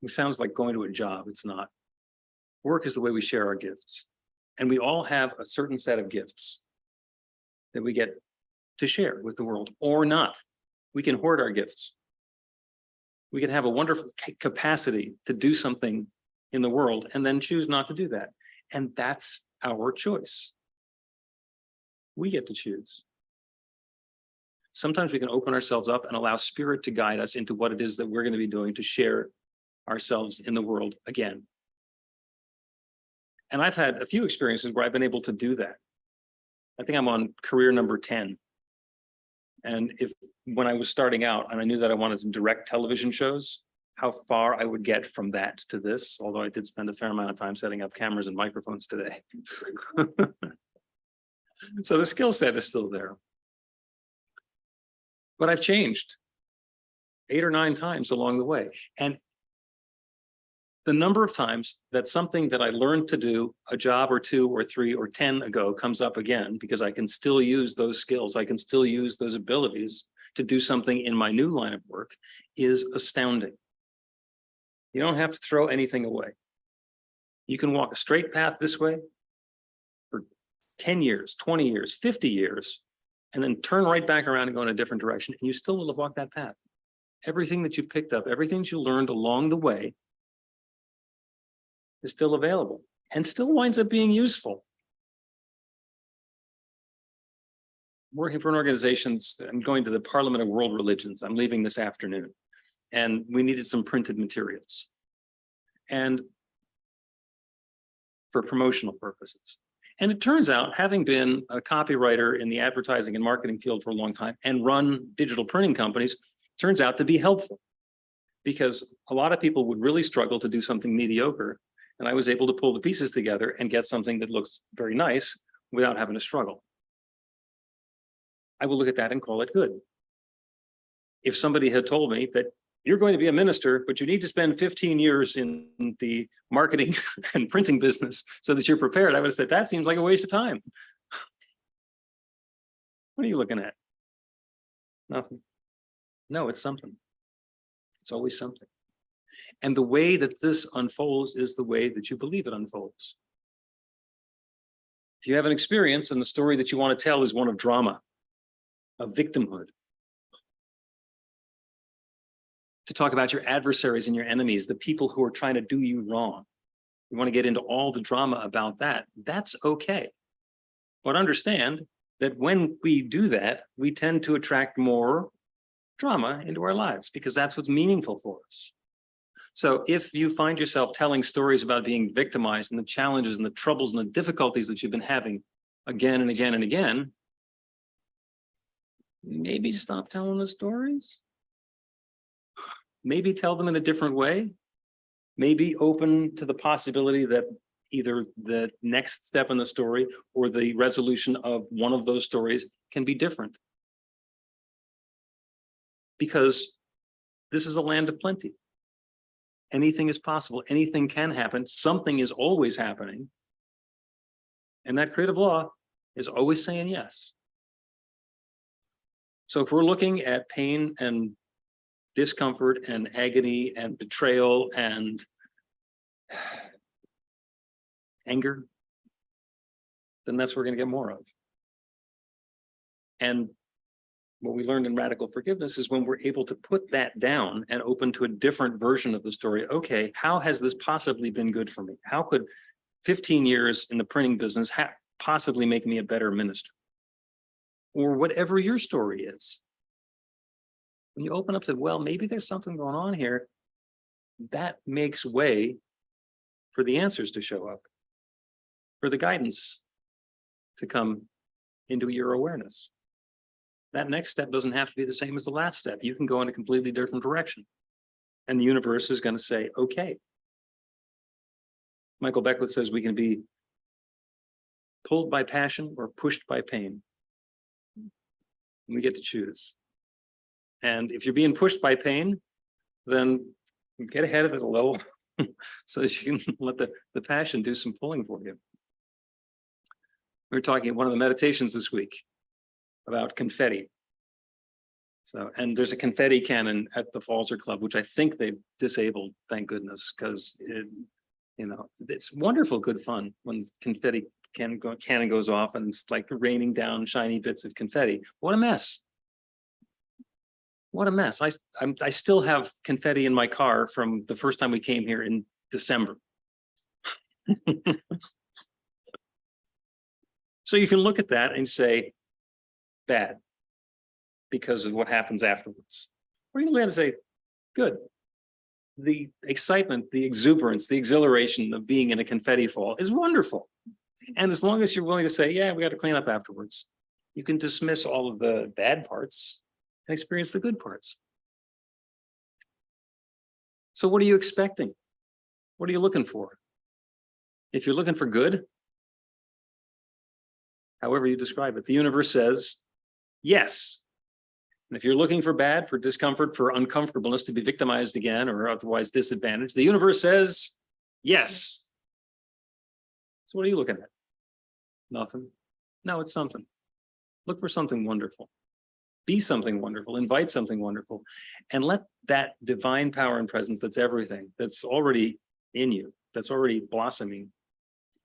S7: which sounds like going to a job. It's not. Work is the way we share our gifts. And we all have a certain set of gifts that we get to share with the world, or not. We can hoard our gifts. We can have a wonderful capacity to do something in the world and then choose not to do that. And that's our choice. We get to choose. Sometimes we can open ourselves up and allow spirit to guide us into what it is that we're going to be doing to share ourselves in the world again. And I've had a few experiences where I've been able to do that. I think I'm on career number 10. And when I was starting out and I knew that I wanted to direct television shows, how far I would get from that to this, although I did spend a fair amount of time setting up cameras and microphones today. So the skill set is still there. But I've changed 8 or 9 times along the way. And the number of times that something that I learned to do a job or 2 or 3 or 10 ago comes up again, because I can still use those skills, I can still use those abilities to do something in my new line of work, is astounding. You don't have to throw anything away. You can walk a straight path this way for 10 years, 20 years, 50 years, and then turn right back around and go in a different direction, and you still will have walked that path. Everything that you picked up, everything that you learned along the way is still available and still winds up being useful. Working for an organization, I'm going to the Parliament of World Religions. I'm leaving this afternoon, and we needed some printed materials, and for promotional purposes. And it turns out, having been a copywriter in the advertising and marketing field for a long time and run digital printing companies, turns out to be helpful, because a lot of people would really struggle to do something mediocre. And I was able to pull the pieces together and get something that looks very nice without having to struggle. I will look at that and call it good. If somebody had told me that you're going to be a minister, but you need to spend 15 years in the marketing and printing business so that you're prepared, I would have said, that seems like a waste of time. What are you looking at? Nothing. No, it's something. It's always something. And the way that this unfolds is the way that you believe it unfolds. If you have an experience and the story that you want to tell is one of drama, of victimhood, to talk about your adversaries and your enemies, the people who are trying to do you wrong, you want to get into all the drama about that, that's okay. But understand that when we do that, we tend to attract more drama into our lives, because that's what's meaningful for us. So if you find yourself telling stories about being victimized and the challenges and the troubles and the difficulties that you've been having again and again and again, maybe stop telling the stories. Maybe tell them in a different way. Maybe open to the possibility that either the next step in the story or the resolution of one of those stories can be different. Because this is a land of plenty. Anything is possible. Anything can happen. Something is always happening. And that creative law is always saying yes. So if we're looking at pain and discomfort and agony and betrayal and anger, then that's what we're going to get more of. And what we learned in radical forgiveness is when we're able to put that down and open to a different version of the story. Okay, how has this possibly been good for me? How could 15 years in the printing business possibly make me a better minister? Or whatever your story is. When you open up to, well, maybe there's something going on here, that makes way for the answers to show up, for the guidance to come into your awareness. That next step doesn't have to be the same as the last step. You can go in a completely different direction. And the universe is going to say, okay. Michael Beckwith says we can be pulled by passion or pushed by pain. We get to choose. And if you're being pushed by pain, then get ahead of it a little so that you can let the passion do some pulling for you. We were talking at one of the meditations this week about confetti. So, and there's a confetti cannon at the Falzer Club, which I think they've disabled, thank goodness, because it's wonderful, good fun when confetti cannon goes off and it's like raining down shiny bits of confetti. What a mess. What a mess. I still have confetti in my car from the first time we came here in December. So you can look at that and say, bad, because of what happens afterwards. Or you can look at it and say, good. The excitement, the exuberance, the exhilaration of being in a confetti fall is wonderful. And as long as you're willing to say, yeah, we got to clean up afterwards, you can dismiss all of the bad parts and experience the good parts. So what are you expecting? What are you looking for? If you're looking for good, however you describe it, the universe says yes. And if you're looking for bad, for discomfort, for uncomfortableness, to be victimized again or otherwise disadvantaged, the universe says yes. So what are you looking at? Nothing. No, it's something. Look for something wonderful. Be something wonderful. Invite something wonderful. And let that divine power and presence that's everything, that's already in you, that's already blossoming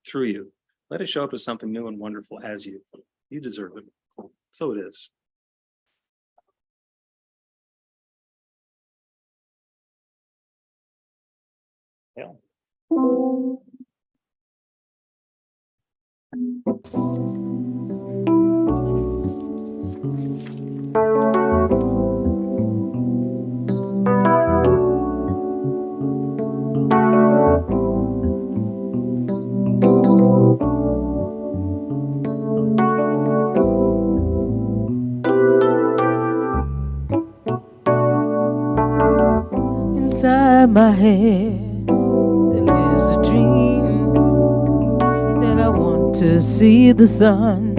S7: through you, let it show up as something new and wonderful as you. You deserve it. So it is. Yeah.
S4: Inside my head, there lives a dream that I want to see the sun.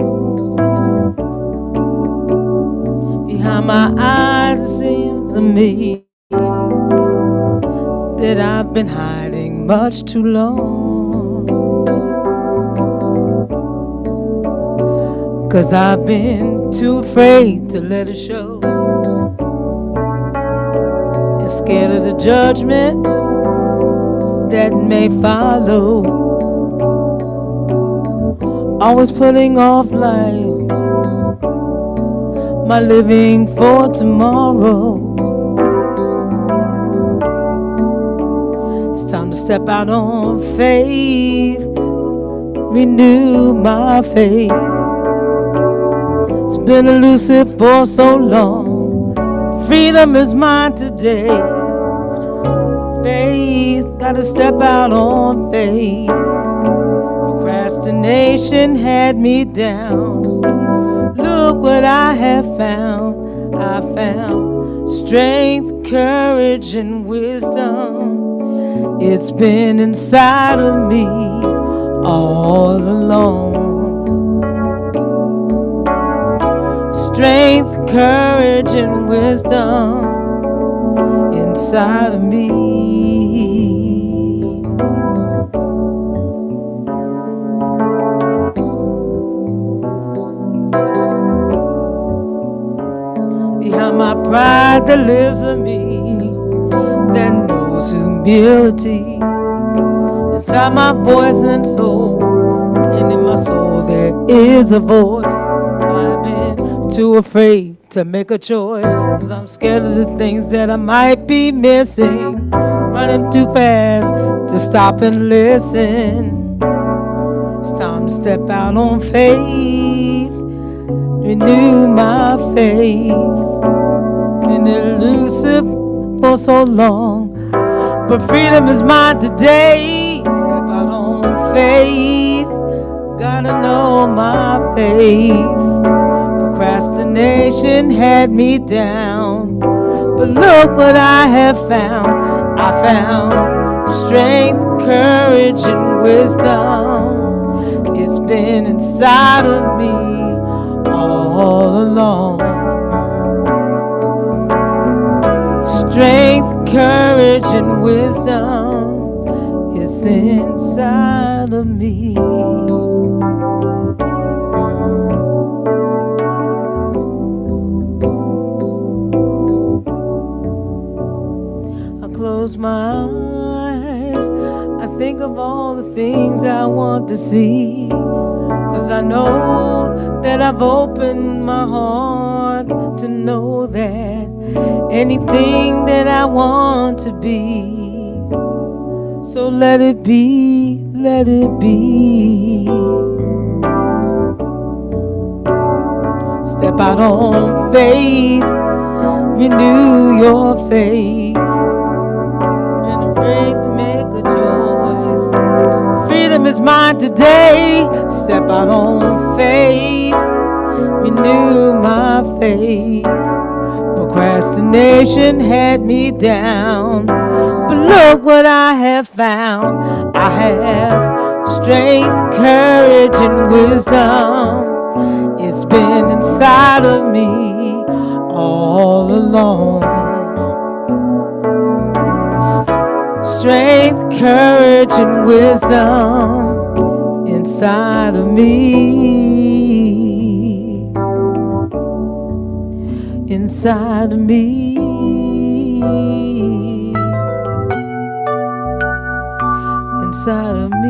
S4: Behind my eyes, it seems to me that I've been hiding much too long. 'Cause I've been too afraid to let it show. And scared of the judgment that may follow. Always putting off life, my living for tomorrow. It's time to step out on faith, renew my faith. It's been elusive for so long. Freedom is mine today. Faith, gotta step out on faith. Procrastination had me down. Look what I have found. I found strength, courage, and wisdom. It's been inside of me all along. Strength, courage, and wisdom inside of me. Behind my pride that lives in me, that knows humility. Inside my voice and soul, and in my soul there is a voice. I've been too afraid to make a choice, 'cause I'm scared of the things that I might be missing. Running too fast to stop and listen. It's time to step out on faith, renew my faith. Been elusive for so long, but freedom is mine today. Step out on faith, gotta know my faith. Procrastination had me down, but look what I have found. I found strength, courage, and wisdom. It's been inside of me all along. Strength, courage, and wisdom is inside of me. I close my eyes, I think of all the things I want to see, 'cause I know that I've opened my heart to know that anything that I want to be. So let it be, let it be. Step out on faith, renew your faith. Been afraid to make a choice. Freedom is mine today. Step out on faith, renew my faith. Procrastination had me down, but look what I have found. I have strength, courage, and wisdom. It's been inside of me all along. Strength, courage, and wisdom inside of me. Inside of me. Inside of me.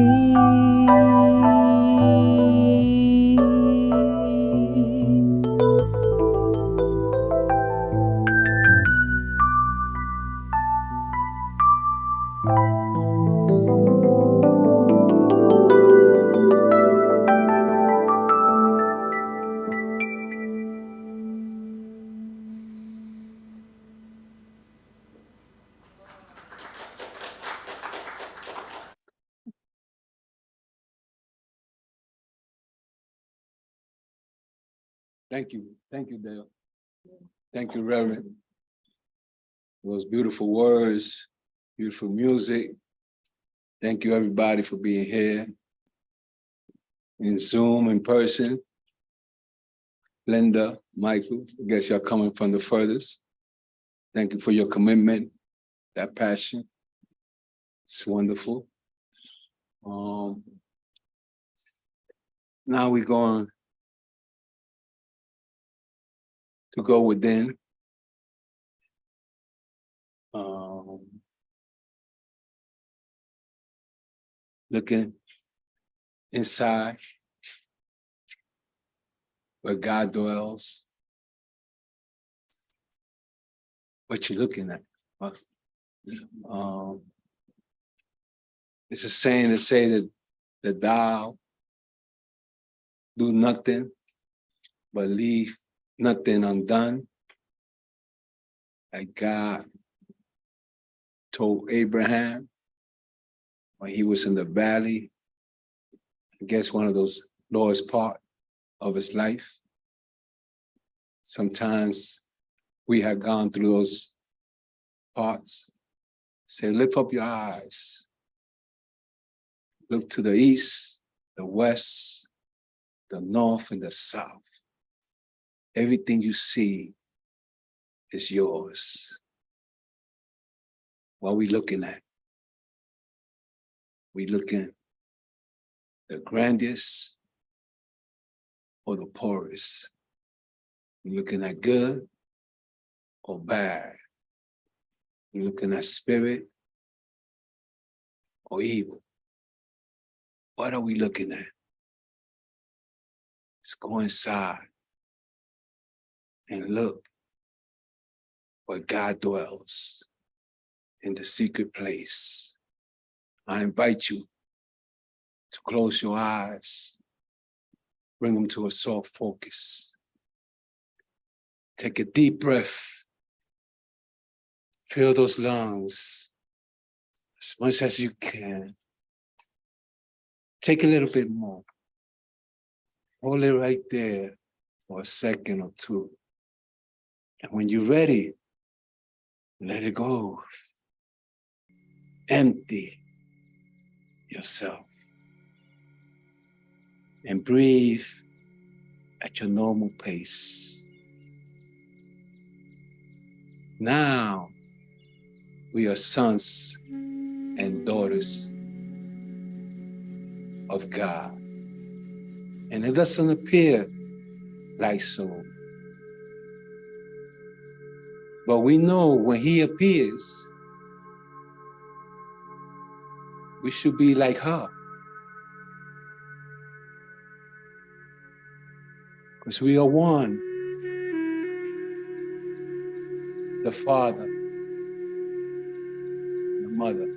S10: Thank you. Thank you, Dale. Thank you, Reverend. Those beautiful words, beautiful music. Thank you, everybody, for being here in Zoom, in person. Linda, Michael, I guess y'all coming from the furthest. Thank you for your commitment, that passion. It's wonderful. Now we're going to go within. Looking inside where God dwells. What you looking at? It's a saying to say that thou do nothing but leave nothing undone. Like God told Abraham when he was in the valley, I guess one of those lowest part of his life. Sometimes we have gone through those parts. Say, lift up your eyes. Look to the east, the west, the north, and the south. Everything you see is yours. What are we looking at? We looking the grandest or the poorest. We looking at good or bad. We looking at spirit or evil. What are we looking at? Let's go inside and look where God dwells in the secret place. I invite you to close your eyes, bring them to a soft focus. Take a deep breath. Fill those lungs as much as you can. Take a little bit more. Hold it right there for a second or two. And when you're ready, let it go. Empty yourself. And breathe at your normal pace. Now, we are sons and daughters of God. And it doesn't appear like so. But we know when he appears, we should be like her. Because we are one. The Father, the Mother.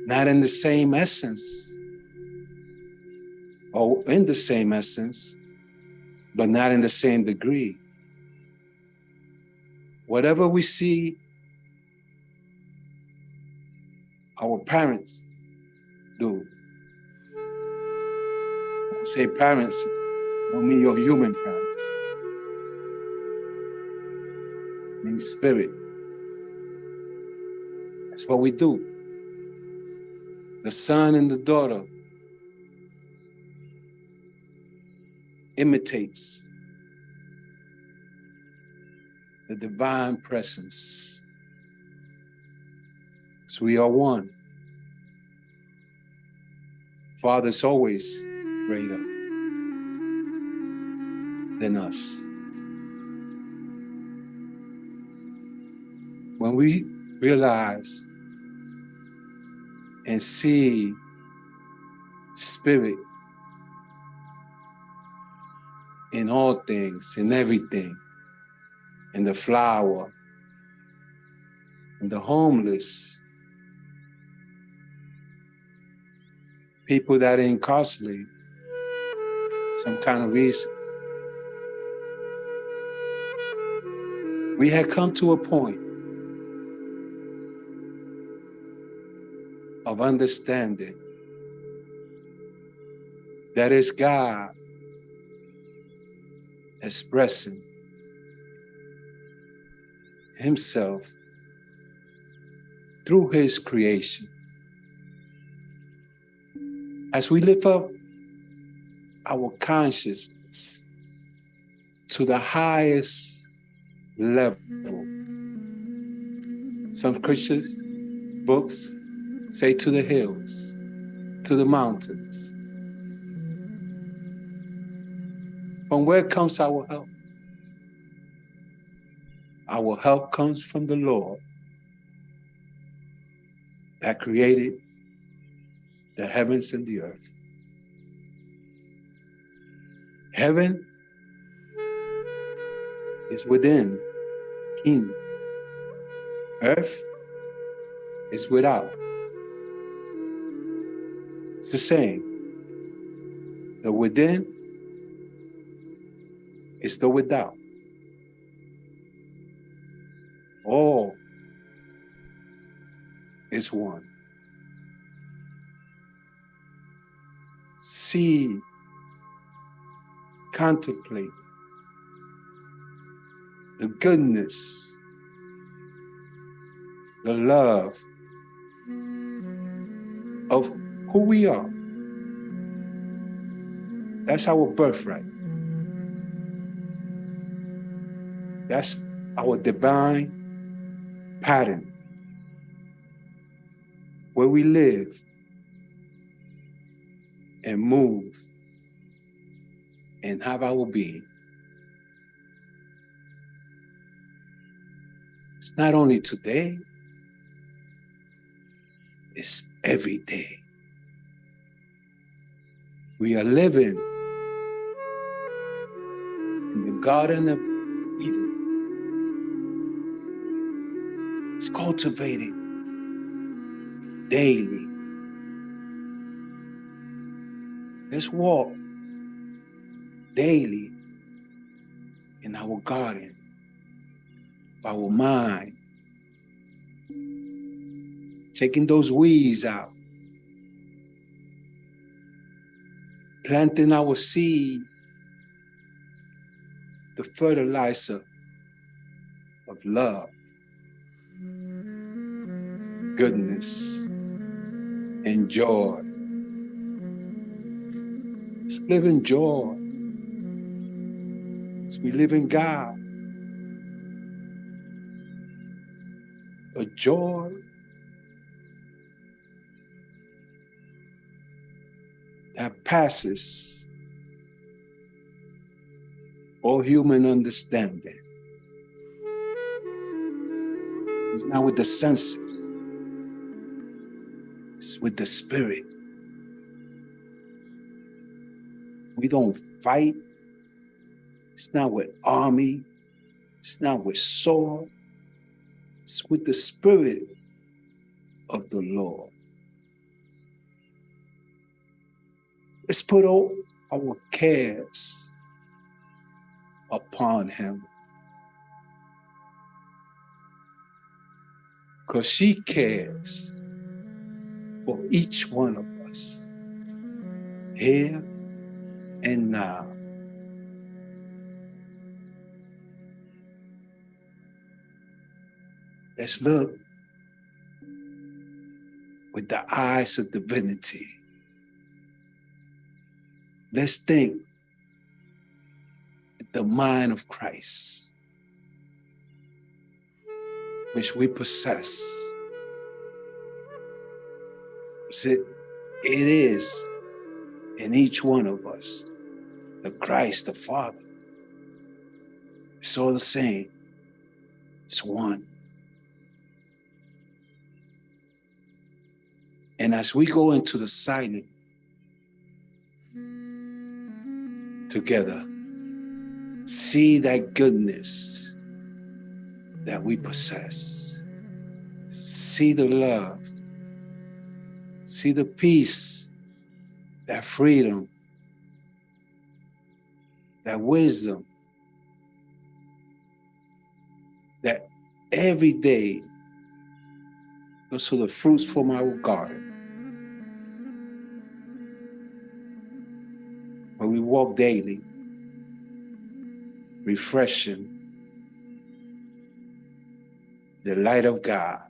S10: Not in the same essence, or in the same essence, but not in the same degree. Whatever we see our parents do. When I say parents, I don't mean your human parents. in spirit. That's what we do. The son and the daughter imitates the divine presence. So we are one. Father's always greater than us. When we realize and see spirit in all things, in everything, in the flower, in the homeless, people that are incarcerated, some kind of reason. We had come to a point of understanding that it's God expressing himself through his creation. As we lift up our consciousness to the highest level, some Christians books say to the hills, to the mountains. From where comes our help? Our help comes from the Lord that created the heavens and the earth. Heaven is within King. Earth is without. It's the same. The within is the without. All is one. See, contemplate the goodness, the love of who we are. That's our birthright. That's our divine pattern where we live and move and have our being. It's not only today, it's every day. We are living in the Garden of Eden. It's cultivated daily. Let's walk daily in our garden of our mind, taking those weeds out, planting our seed, the fertilizer of love, goodness, and joy. Let's live in joy as we live in God. A joy that passes all human understanding. It's not with the senses, it's with the spirit. We don't fight. It's not with army. It's not with sword. It's with the spirit of the Lord. Let's put all our cares upon him, because she cares for each one of us here and now. Let's look with the eyes of divinity. Let's think with the mind of Christ, which we possess. It is in each one of us, the Christ, the Father. It's all the same. It's one. And as we go into the silent together, see that goodness that we possess. See the love. See the peace, that freedom, that wisdom, that every day, those are the fruits from our garden. Where we walk daily, refreshing the light of God.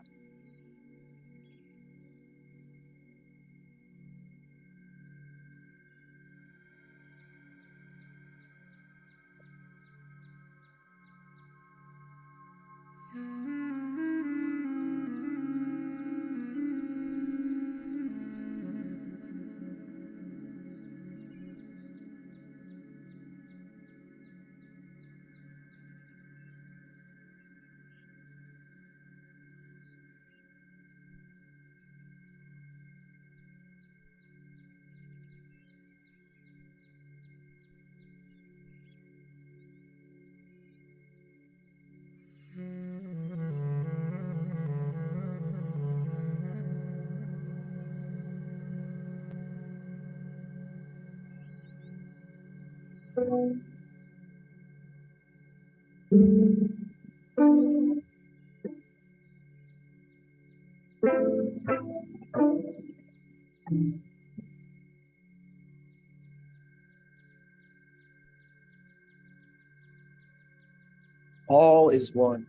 S6: All is one.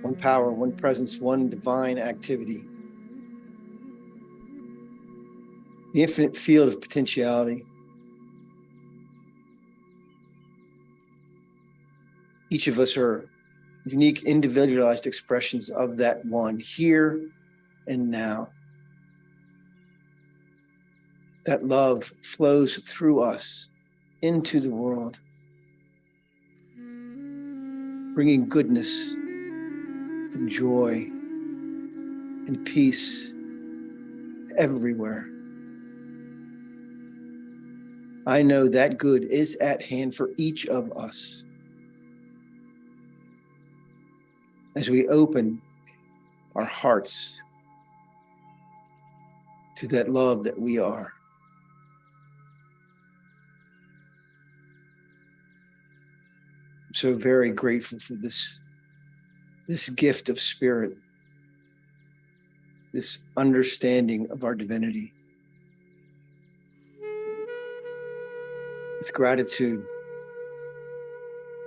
S6: One power, one presence, one divine activity. The infinite field of potentiality. Each of us are unique, individualized expressions of that one here and now. That love flows through us into the world, bringing goodness and joy and peace everywhere. I know that good is at hand for each of us. As we open our hearts to that love that we are. I'm so very grateful for this gift of spirit, this understanding of our divinity. With gratitude,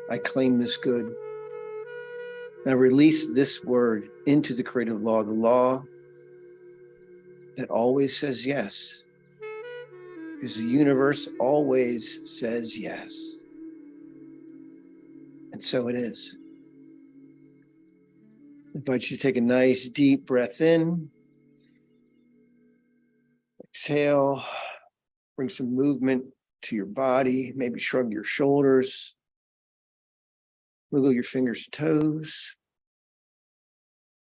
S6: I claim this good. And I release this word into the creative law, the law that always says yes. Because the universe always says yes. And so it is. I invite you to take a nice deep breath in. Exhale. Bring some movement to your body. Maybe shrug your shoulders. Wiggle your fingers and toes.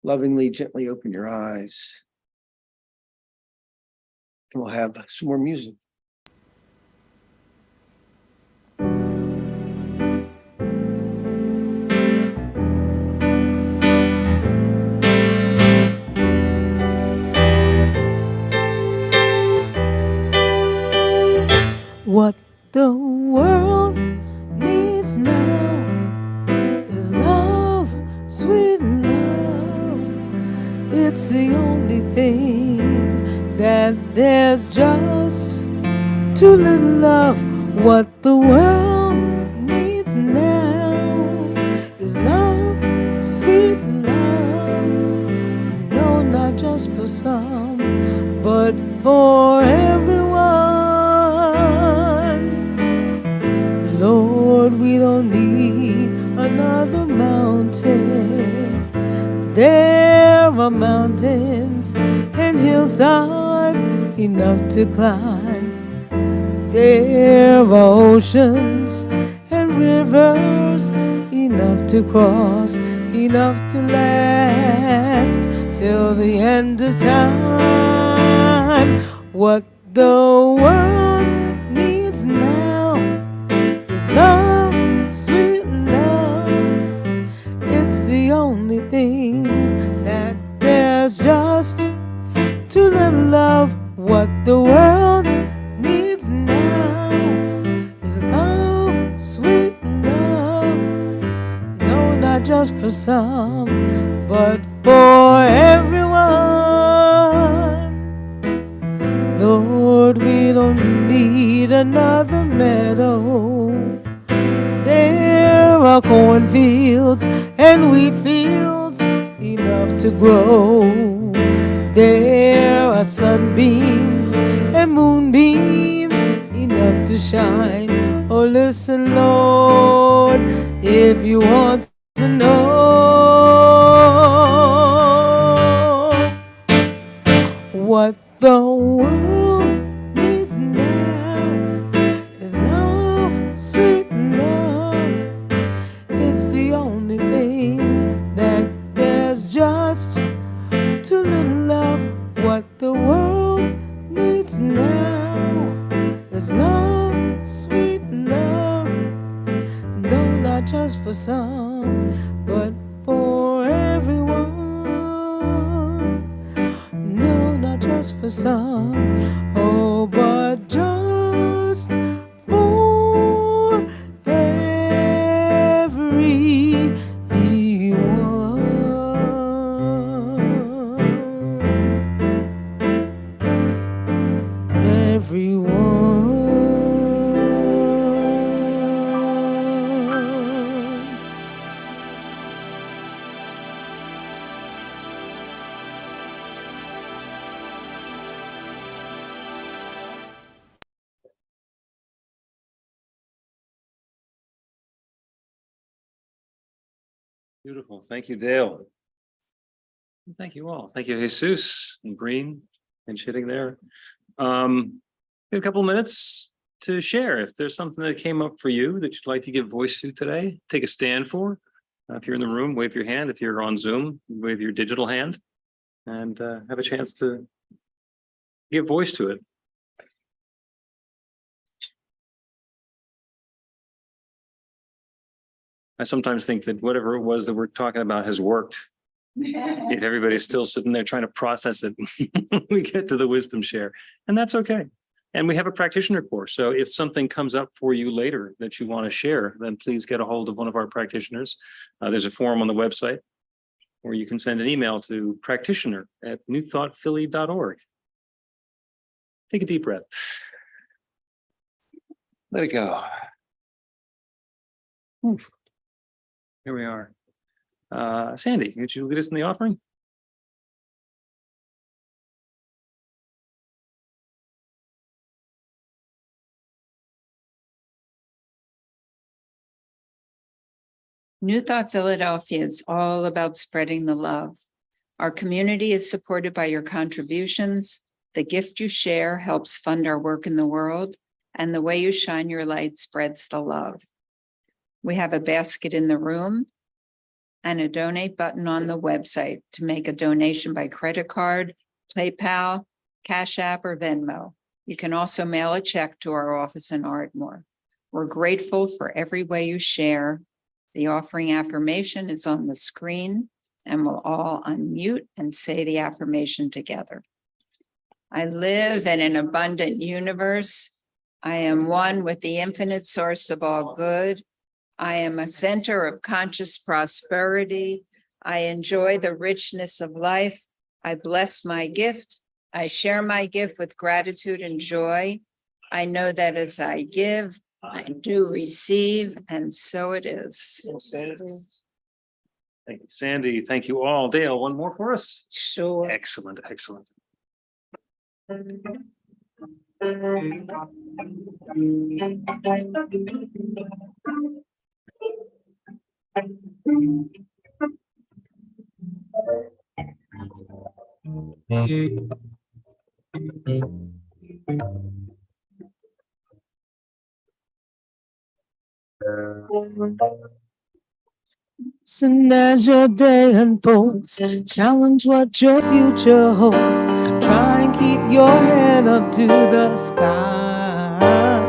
S6: Lovingly, gently open your eyes. And we'll have some more music.
S4: What the world needs now is love, sweet love. It's the only thing that there's just too little love. What the world needs now is love, for everyone. Lord, we don't need another mountain. There are mountains and hillsides enough to climb. There are oceans and rivers enough to cross, enough to last till the end of time. What the world needs now is love, sweet love. It's the only thing that there's just too little love. What the world needs now is love, sweet love. No, not just for some, but for everyone. Lord, we don't need another meadow. There are cornfields and wheat fields enough to grow. There are sunbeams and moonbeams enough to shine. Oh, listen, Lord, if you want to know what the world needs now is love, sweet love. It's the only thing that there's just too little love. What the world needs now is love, sweet love. No, not just for some, but for everyone. No, not just for some, oh, but just for everyone. Everyone.
S7: Beautiful. Thank you, Dale. Thank you all. Thank you, Jesus and Breen and sitting there. We have a couple of minutes to share. If there's something that came up for you that you'd like to give voice to today, take a stand for. If you're in the room, wave your hand. If you're on Zoom, wave your digital hand and have a chance to give voice to it. I sometimes think that whatever it was that we're talking about has worked. If everybody's still sitting there trying to process it, we get to the wisdom share, and that's okay. And we have a practitioner course. So if something comes up for you later that you want to share, then please get a hold of one of our practitioners. There's a form on the website, or you can send an email to practitioner@newthoughtphilly.org. Take a deep breath. Let it go. Oof. Here we are. Sandy, could you lead us in the offering?
S1: New Thought Philadelphia is all about spreading the love. Our community is supported by your contributions. The gift you share helps fund our work in the world, and the way you shine your light spreads the love. We have a basket in the room and a donate button on the website to make a donation by credit card, PayPal, Cash App, or Venmo. You can also mail a check to our office in Ardmore. We're grateful for every way you share. The offering affirmation is on the screen, and we'll all unmute and say the affirmation together. I live in an abundant universe. I am one with the infinite source of all good. I am a center of conscious prosperity. I enjoy the richness of life. I bless my gift. I share my gift with gratitude and joy. I know that as I give, I do receive, and so it is.
S7: Thank you, Sandy. Thank you all. Dale, one more for us?
S1: Sure.
S7: Excellent, excellent.
S4: Listen as your day unfolds, challenge what your future holds. Try and keep your head up to the sky.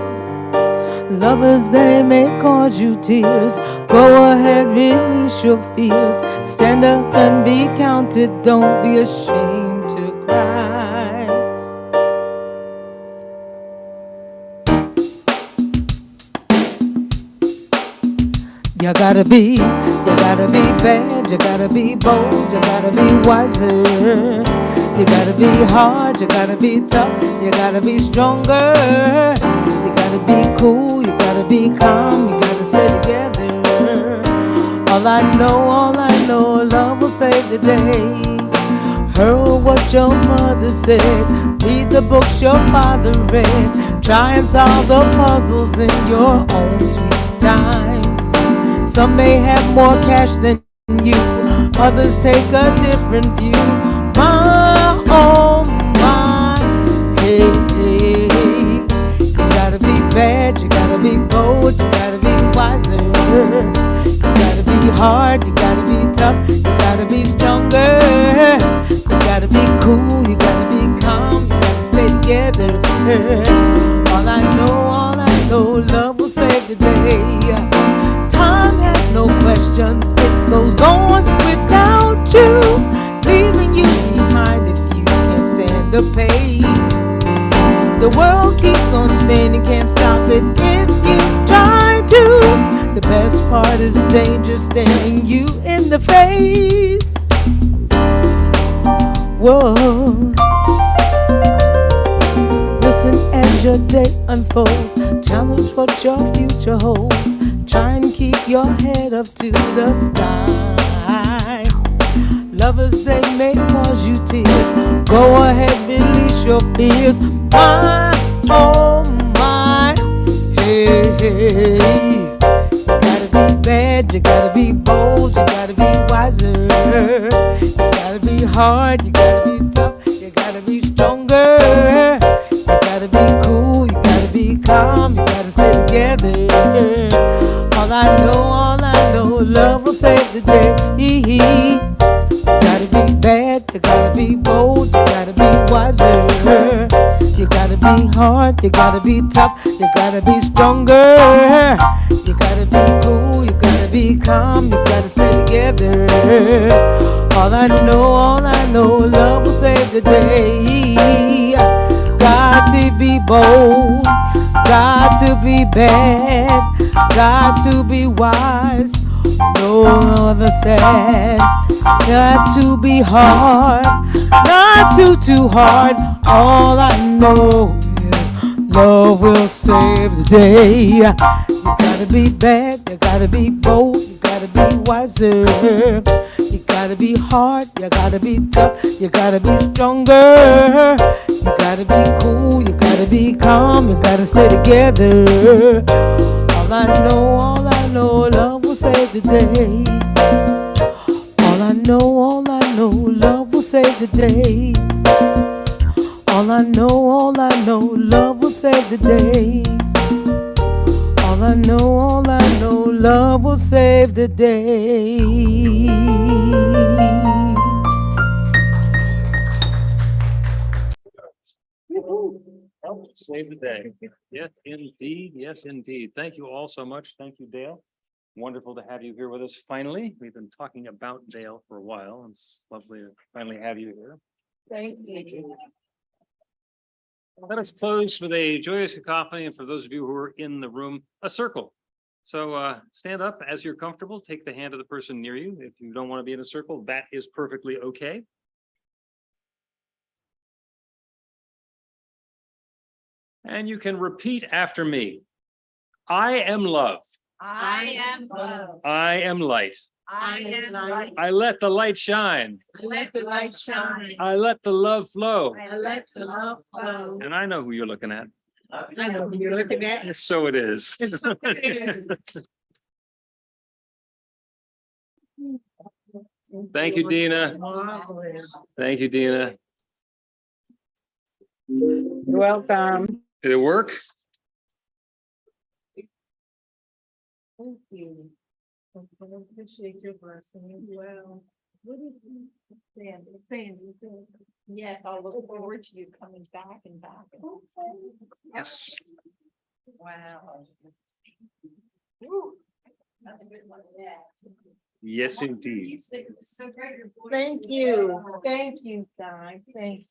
S4: Lovers, they may cause you tears. Go ahead, release your fears. Stand up and be counted. Don't be ashamed to cry. You gotta be bad, you gotta be bold, you gotta be wiser. You gotta be hard, you gotta be tough, you gotta be stronger. You gotta be cool, you gotta be calm, you gotta stay together. All I know, love will save the day. Heard what your mother said, read the books your father read. Try and solve the puzzles in your own sweet time. Some may have more cash than you, others take a different view. My, oh my, hey, hey. You gotta be bad, you gotta be bold, you gotta be wiser. You gotta be hard, you gotta be tough, you gotta be stronger. You gotta be cool, you gotta be calm, you gotta stay together. All I know, love will save the day. Time has no questions, it goes on without you, leaving you behind if you can't stand the pace. The world keeps on spinning, can't stop it if you try to. The best part is the danger staring you in the face. Whoa. Listen as your day unfolds, challenge what your future holds. Try and keep your head up to the sky. Lovers, they may cause you tears. Go ahead, release your fears. My, oh my, hey, hey. You gotta be bad, you gotta be bold, you gotta be wiser. You gotta be hard, you gotta be tough, you gotta be stronger. You gotta be cool, you gotta be calm, you gotta stay together. All I know, love will save the day. You gotta be bad, you gotta be bold, you gotta be wiser. You gotta be hard, you gotta be tough, you gotta be stronger. You gotta be cool, you gotta be calm, you gotta stay together. All I know, love will save the day. Got to be bold, got to be bad, got to be wise, no other sad. Got to be hard, not too hard. All I know is love will save the day. You gotta be bad, you gotta be bold, you gotta be wiser. You gotta be hard, you gotta be tough, you gotta be stronger. You gotta be cool, you gotta be calm, you gotta stay together. All I know, love will save the day. All I know, love will save the day. All I know, love will save the day. All I know, love will save the day.
S7: Help save the day. Yes, indeed. Yes, indeed. Thank you all so much. Thank you, Dale. Wonderful to have you here with us finally. We've been talking about Dale for a while. It's lovely to finally have you here.
S1: Thank you.
S7: Let us close with a joyous cacophony, and for those of you who are in the room, a circle. So stand up as you're comfortable. Take the hand of the person near you. If you don't want to be in a circle, that is perfectly okay. And you can repeat after me. I am love.
S9: I am love.
S7: I am light.
S9: I am light.
S7: I let the light shine.
S9: I let the light shine.
S7: I let the love flow.
S9: I let the love flow.
S7: And I know who you're looking at.
S9: I know who you're looking at.
S7: So it is.
S9: So it is.
S7: Thank you, Dina. Thank you, Dina.
S9: You're welcome.
S7: Did it work?
S9: Thank you. I appreciate your blessing as well. What did you say?
S8: Yes, I'll look forward to you coming back and back.
S7: Yes.
S8: Wow. Woo. Nothing good like that.
S7: Yes, indeed.
S8: So great. Your voice.
S9: Thank you. Thank you, guys. Thank you.